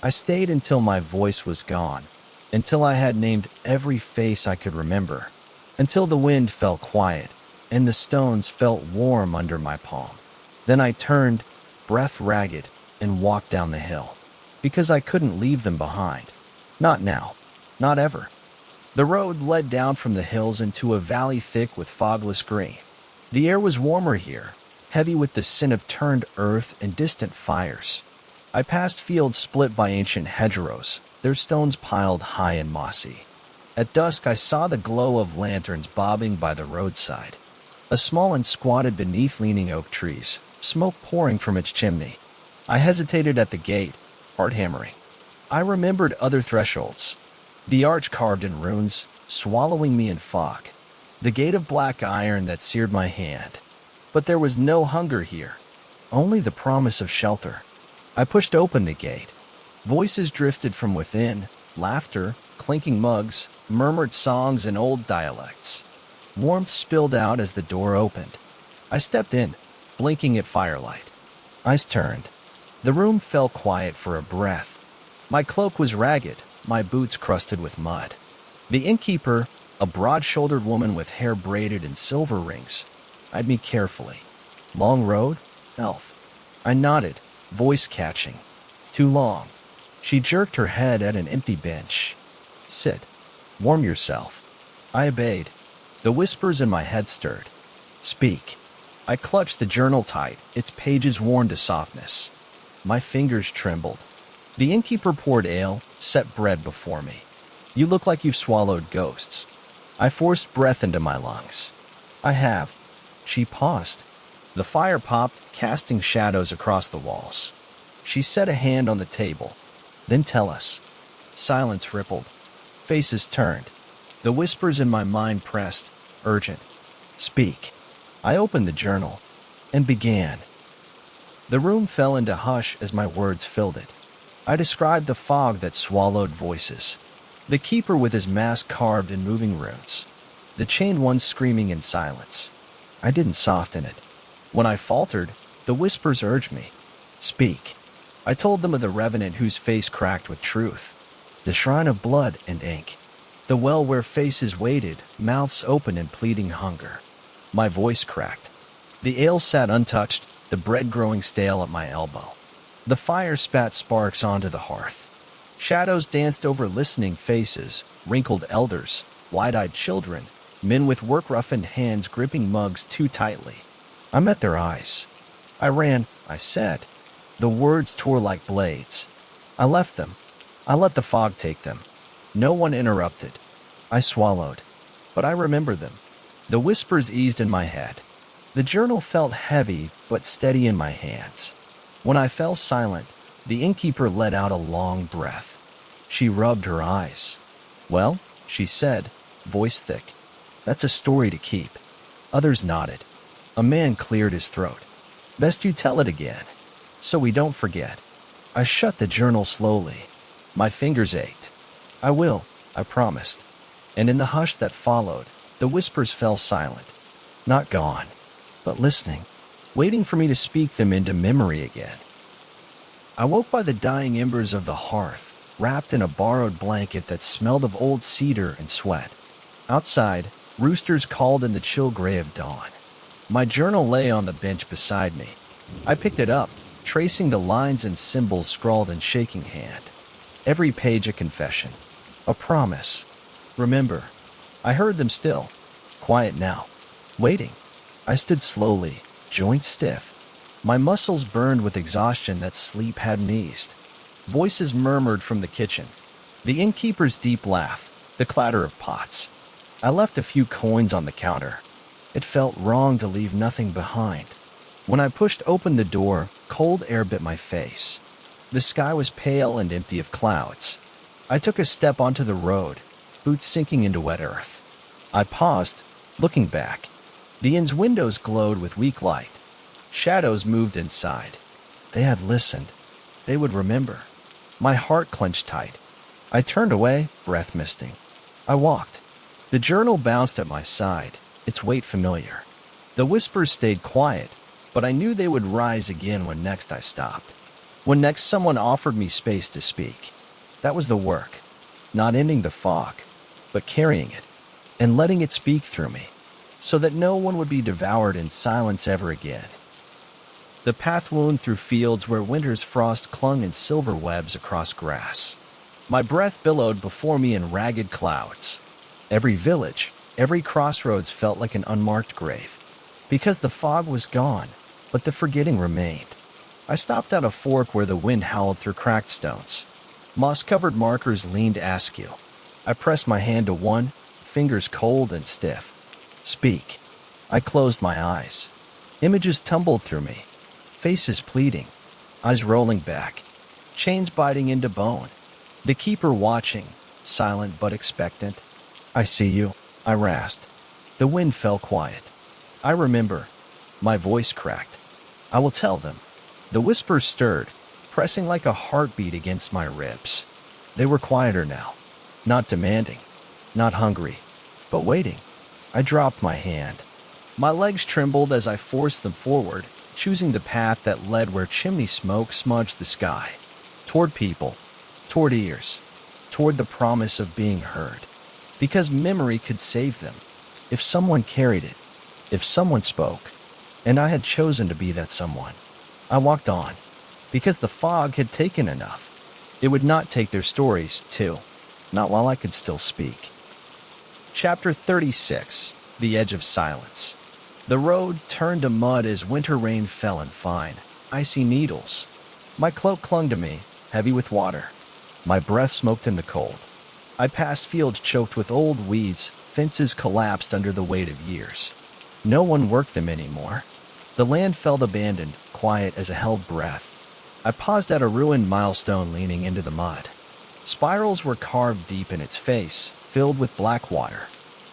Speaker 1: I stayed until my voice was gone, until I had named every face I could remember, until the wind fell quiet and the stones felt warm under my palm. Then I turned, breath ragged, and walked down the hill, because I couldn't leave them behind. Not now. Not ever. The road led down from the hills into a valley thick with fogless green. The air was warmer here, heavy with the scent of turned earth and distant fires. I passed fields split by ancient hedgerows, their stones piled high and mossy. At dusk I saw the glow of lanterns bobbing by the roadside. A small one squatted beneath leaning oak trees, smoke pouring from its chimney. I hesitated at the gate, heart hammering. I remembered other thresholds. The arch carved in runes, swallowing me in fog. The gate of black iron that seared my hand. But there was no hunger here, only the promise of shelter. I pushed open the gate. Voices drifted from within, laughter, clinking mugs, murmured songs in old dialects. Warmth spilled out as the door opened. I stepped in, blinking at firelight. Eyes turned. The room fell quiet for a breath. My cloak was ragged, my boots crusted with mud. The innkeeper, a broad-shouldered woman with hair braided in silver rings, eyed me carefully. "Long road? Elf." I nodded, voice catching. "Too long." She jerked her head at an empty bench. "Sit. Warm yourself." I obeyed. The whispers in my head stirred. "Speak." I clutched the journal tight, its pages worn to softness. My fingers trembled. The innkeeper poured ale, set bread before me. "You look like you've swallowed ghosts." I forced breath into my lungs. "I have." She paused. The fire popped, casting shadows across the walls. She set a hand on the table. "Then tell us." Silence rippled. Faces turned. The whispers in my mind pressed, urgent. "Speak." I opened the journal and began. The room fell into hush as my words filled it. I described the fog that swallowed voices. The keeper with his mask carved in moving runes. The chained one screaming in silence. I didn't soften it. When I faltered, the whispers urged me. "Speak." I told them of the Revenant whose face cracked with truth. The shrine of blood and ink. The well where faces waited, mouths open in pleading hunger. My voice cracked. The ale sat untouched, the bread growing stale at my elbow. The fire spat sparks onto the hearth. Shadows danced over listening faces, wrinkled elders, wide-eyed children, men with work-roughened hands gripping mugs too tightly. I met their eyes. "I ran," I said. The words tore like blades. "I left them. I let the fog take them." No one interrupted. I swallowed. But I remember them. The whispers eased in my head. The journal felt heavy but steady in my hands. When I fell silent, the innkeeper let out a long breath. She rubbed her eyes. "Well," she said, voice thick, "that's a story to keep." Others nodded. A man cleared his throat. "Best you tell it again, so we don't forget." I shut the journal slowly. My fingers ached. "I will," I promised. And in the hush that followed, the whispers fell silent. Not gone, but listening, waiting for me to speak them into memory again. I woke by the dying embers of the hearth, wrapped in a borrowed blanket that smelled of old cedar and sweat. Outside, roosters called in the chill gray of dawn. My journal lay on the bench beside me. I picked it up, tracing the lines and symbols scrawled in shaking hand. Every page a confession, a promise. Remember. I heard them still, quiet now, waiting. I stood slowly, joints stiff. My muscles burned with exhaustion that sleep hadn't eased. Voices murmured from the kitchen. The innkeeper's deep laugh, the clatter of pots. I left a few coins on the counter. It felt wrong to leave nothing behind. When I pushed open the door, cold air bit my face. The sky was pale and empty of clouds. I took a step onto the road, boots sinking into wet earth. I paused, looking back. The inn's windows glowed with weak light. Shadows moved inside. They had listened. They would remember. My heart clenched tight. I turned away, breath misting. I walked. The journal bounced at my side, its weight familiar. The whispers stayed quiet, but I knew they would rise again when next I stopped. When next someone offered me space to speak. That was the work. Not ending the fog, but carrying it, and letting it speak through me, so that no one would be devoured in silence ever again. The path wound through fields where winter's frost clung in silver webs across grass. My breath billowed before me in ragged clouds. Every village, every crossroads felt like an unmarked grave, because the fog was gone, but the forgetting remained. I stopped at a fork where the wind howled through cracked stones. Moss-covered markers leaned askew. I pressed my hand to one, fingers cold and stiff. Speak. I closed my eyes. Images tumbled through me. Faces pleading. Eyes rolling back. Chains biting into bone. The keeper watching, silent but expectant. I see you, I rasped. The wind fell quiet. I remember. My voice cracked. I will tell them. The whispers stirred, pressing like a heartbeat against my ribs. They were quieter now. Not demanding. Not hungry. But waiting. I dropped my hand. My legs trembled as I forced them forward, choosing the path that led where chimney smoke smudged the sky. Toward people. Toward ears. Toward the promise of being heard. Because memory could save them. If someone carried it. If someone spoke. And I had chosen to be that someone. I walked on. Because the fog had taken enough. It would not take their stories, too. Not while I could still speak. Chapter 36. The Edge of Silence. The road turned to mud as winter rain fell in fine, icy needles. My cloak clung to me, heavy with water. My breath smoked in the cold. I passed fields choked with old weeds, fences collapsed under the weight of years. No one worked them anymore. The land felt abandoned, quiet as a held breath. I paused at a ruined milestone leaning into the mud. Spirals were carved deep in its face, filled with black water.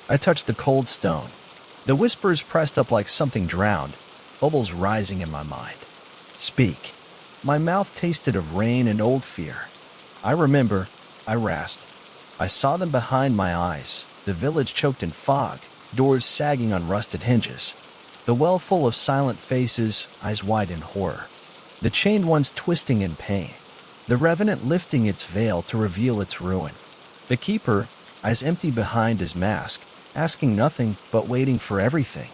Speaker 1: I touched the cold stone. The whispers pressed up like something drowned, bubbles rising in my mind. Speak. My mouth tasted of rain and old fear. I remember, I rasped. I saw them behind my eyes, the village choked in fog, doors sagging on rusted hinges. The well full of silent faces, eyes wide in horror. The chained ones twisting in pain. The Revenant lifting its veil to reveal its ruin. The keeper, eyes empty behind his mask, asking nothing but waiting for everything.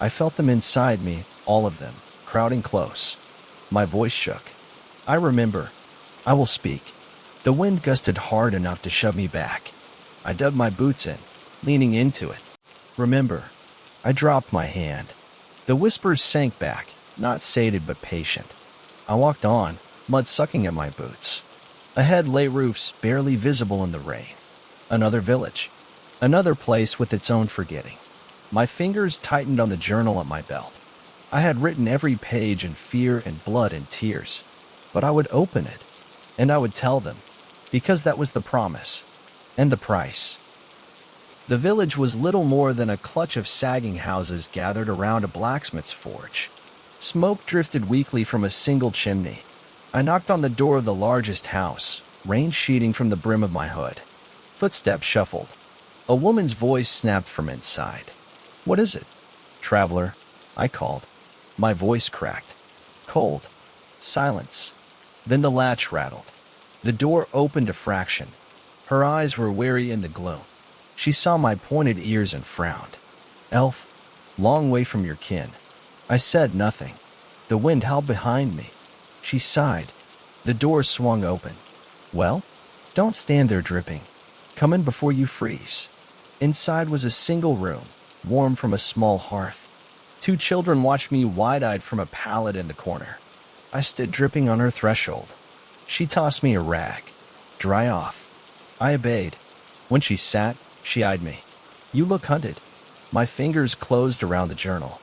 Speaker 1: I felt them inside me, all of them, crowding close. My voice shook. I remember. I will speak. The wind gusted hard enough to shove me back. I dug my boots in, leaning into it. Remember. I dropped my hand. The whispers sank back, not sated but patient. I walked on, mud sucking at my boots. Ahead lay roofs barely visible in the rain. Another village. Another place with its own forgetting. My fingers tightened on the journal at my belt. I had written every page in fear and blood and tears. But I would open it, and I would tell them, because that was the promise, and the price. The village was little more than a clutch of sagging houses gathered around a blacksmith's forge. Smoke drifted weakly from a single chimney. I knocked on the door of the largest house, rain sheeting from the brim of my hood. Footsteps shuffled. A woman's voice snapped from inside. What is it? Traveler, I called. My voice cracked. Cold. Silence. Then the latch rattled. The door opened a fraction. Her eyes were wary in the gloom. She saw my pointed ears and frowned. Elf, long way from your kin. I said nothing. The wind howled behind me. She sighed. The door swung open. Well, don't stand there dripping. Come in before you freeze. Inside was a single room, warm from a small hearth. 2 children watched me wide-eyed from a pallet in the corner. I stood dripping on her threshold. She tossed me a rag. Dry off. I obeyed. When she sat, she eyed me. You look hunted. My fingers closed around the journal.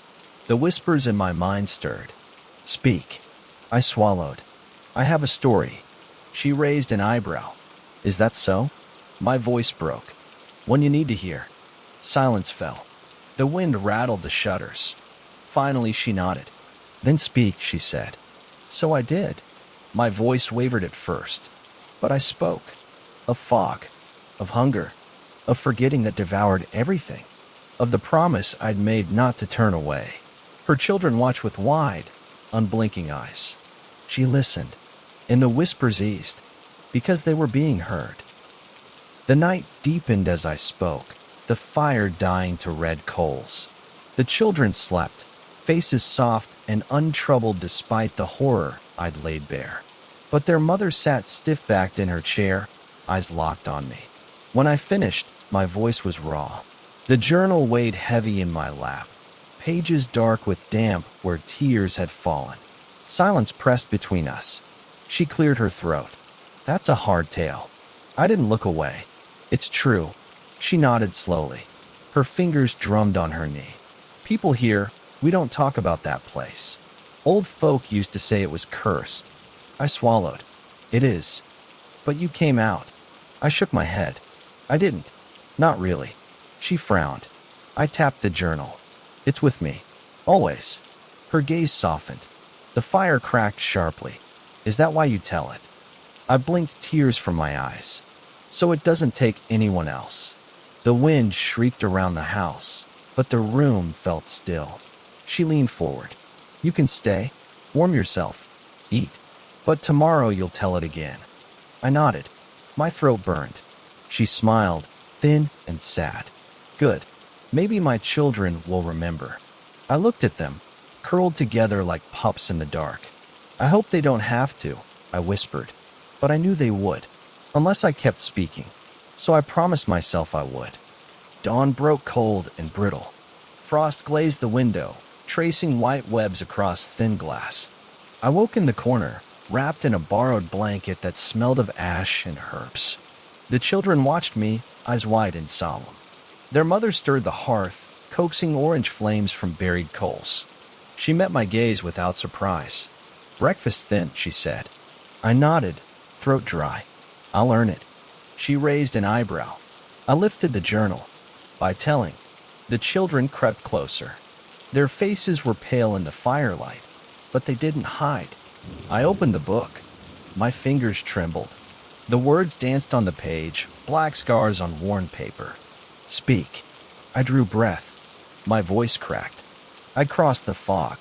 Speaker 1: The whispers in my mind stirred. Speak. I swallowed. I have a story. She raised an eyebrow. Is that so? My voice broke. One you need to hear. Silence fell. The wind rattled the shutters. Finally she nodded. Then speak, she said. So I did. My voice wavered at first. But I spoke. Of fog. Of hunger. Of forgetting that devoured everything. Of the promise I'd made not to turn away. Her Her children watched with wide, unblinking eyes. She listened, and the whispers eased, because they were being heard. The night deepened as I spoke, the fire dying to red coals. The children slept, faces soft and untroubled despite the horror I'd laid bare. But their mother sat stiff-backed in her chair, eyes locked on me. When I finished, my voice was raw. The journal weighed heavy in my lap, pages dark with damp where tears had fallen. Silence pressed between us. She cleared her throat. That's a hard tale. I didn't look away. It's true. She nodded slowly. Her fingers drummed on her knee. People here, we don't talk about that place. Old folk used to say it was cursed. I swallowed. It is. But you came out. I shook my head. I didn't. Not really. She frowned. I tapped the journal. It's with me. Always. Her gaze softened. The fire cracked sharply. Is that why you tell it? I blinked tears from my eyes. So it doesn't take anyone else. The wind shrieked around the house, but the room felt still. She leaned forward. You can stay. Warm yourself. Eat. But tomorrow you'll tell it again. I nodded. My throat burned. She smiled, thin and sad. Good. Maybe my children will remember. I looked at them, curled together like pups in the dark. I hope they don't have to, I whispered. But I knew they would, unless I kept speaking. So I promised myself I would. Dawn broke cold and brittle. Frost glazed the window, tracing white webs across thin glass. I woke in the corner, wrapped in a borrowed blanket that smelled of ash and herbs. The children watched me, eyes wide and solemn. Their mother stirred the hearth, coaxing orange flames from buried coals. She met my gaze without surprise. Breakfast then, she said. I nodded, throat dry. I'll earn it. She raised an eyebrow. I lifted the journal. By telling, the children crept closer. Their faces were pale in the firelight, but they didn't hide. I opened the book. My fingers trembled. The words danced on the page, black scars on worn paper. Speak. I drew breath. My voice cracked. I crossed the fog.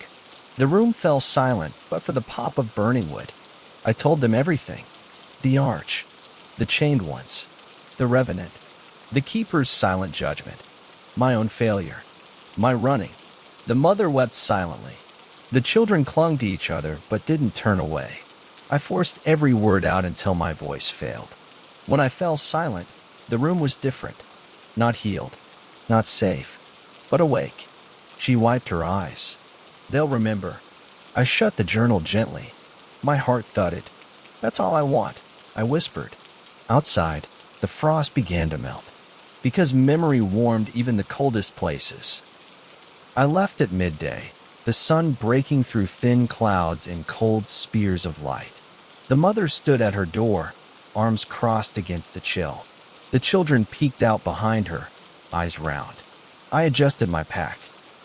Speaker 1: The room fell silent, but for the pop of burning wood. I told them everything. The arch. The chained ones. The Revenant. The keeper's silent judgment. My own failure. My running. The mother wept silently. The children clung to each other, but didn't turn away. I forced every word out until my voice failed. When I fell silent, the room was different. Not healed. Not safe. But awake. She wiped her eyes. They'll remember. I shut the journal gently. My heart thudded. That's all I want, I whispered. Outside, the frost began to melt, because memory warmed even the coldest places. I left at midday, the sun breaking through thin clouds in cold spears of light. The mother stood at her door, arms crossed against the chill. The children peeked out behind her, eyes round. I adjusted my pack.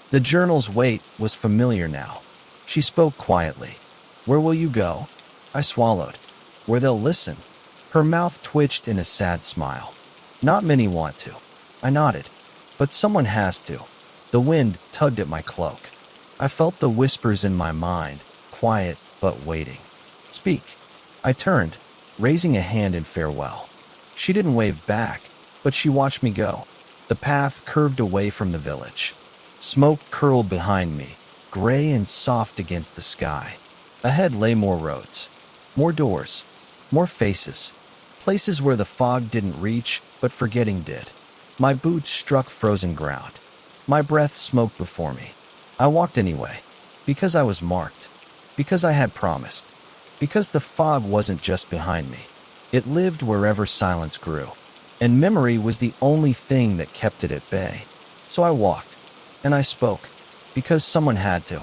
Speaker 1: The journal's weight was familiar now. She spoke quietly. Where will you go? I swallowed. Where they'll listen. Her mouth twitched in a sad smile. Not many want to. I nodded. But someone has to. The wind tugged at my cloak. I felt the whispers in my mind, quiet but waiting. Speak. I turned, raising a hand in farewell. She didn't wave back, but she watched me go. The path curved away from the village. Smoke curled behind me, gray and soft against the sky. Ahead lay more roads, more doors, more faces, places where the fog didn't reach, but forgetting did. My boots struck frozen ground. My breath smoked before me. I walked anyway, because I was marked, because I had promised, because the fog wasn't just behind me. It lived wherever silence grew, and memory was the only thing that kept it at bay. So I walked, and I spoke, because someone had to.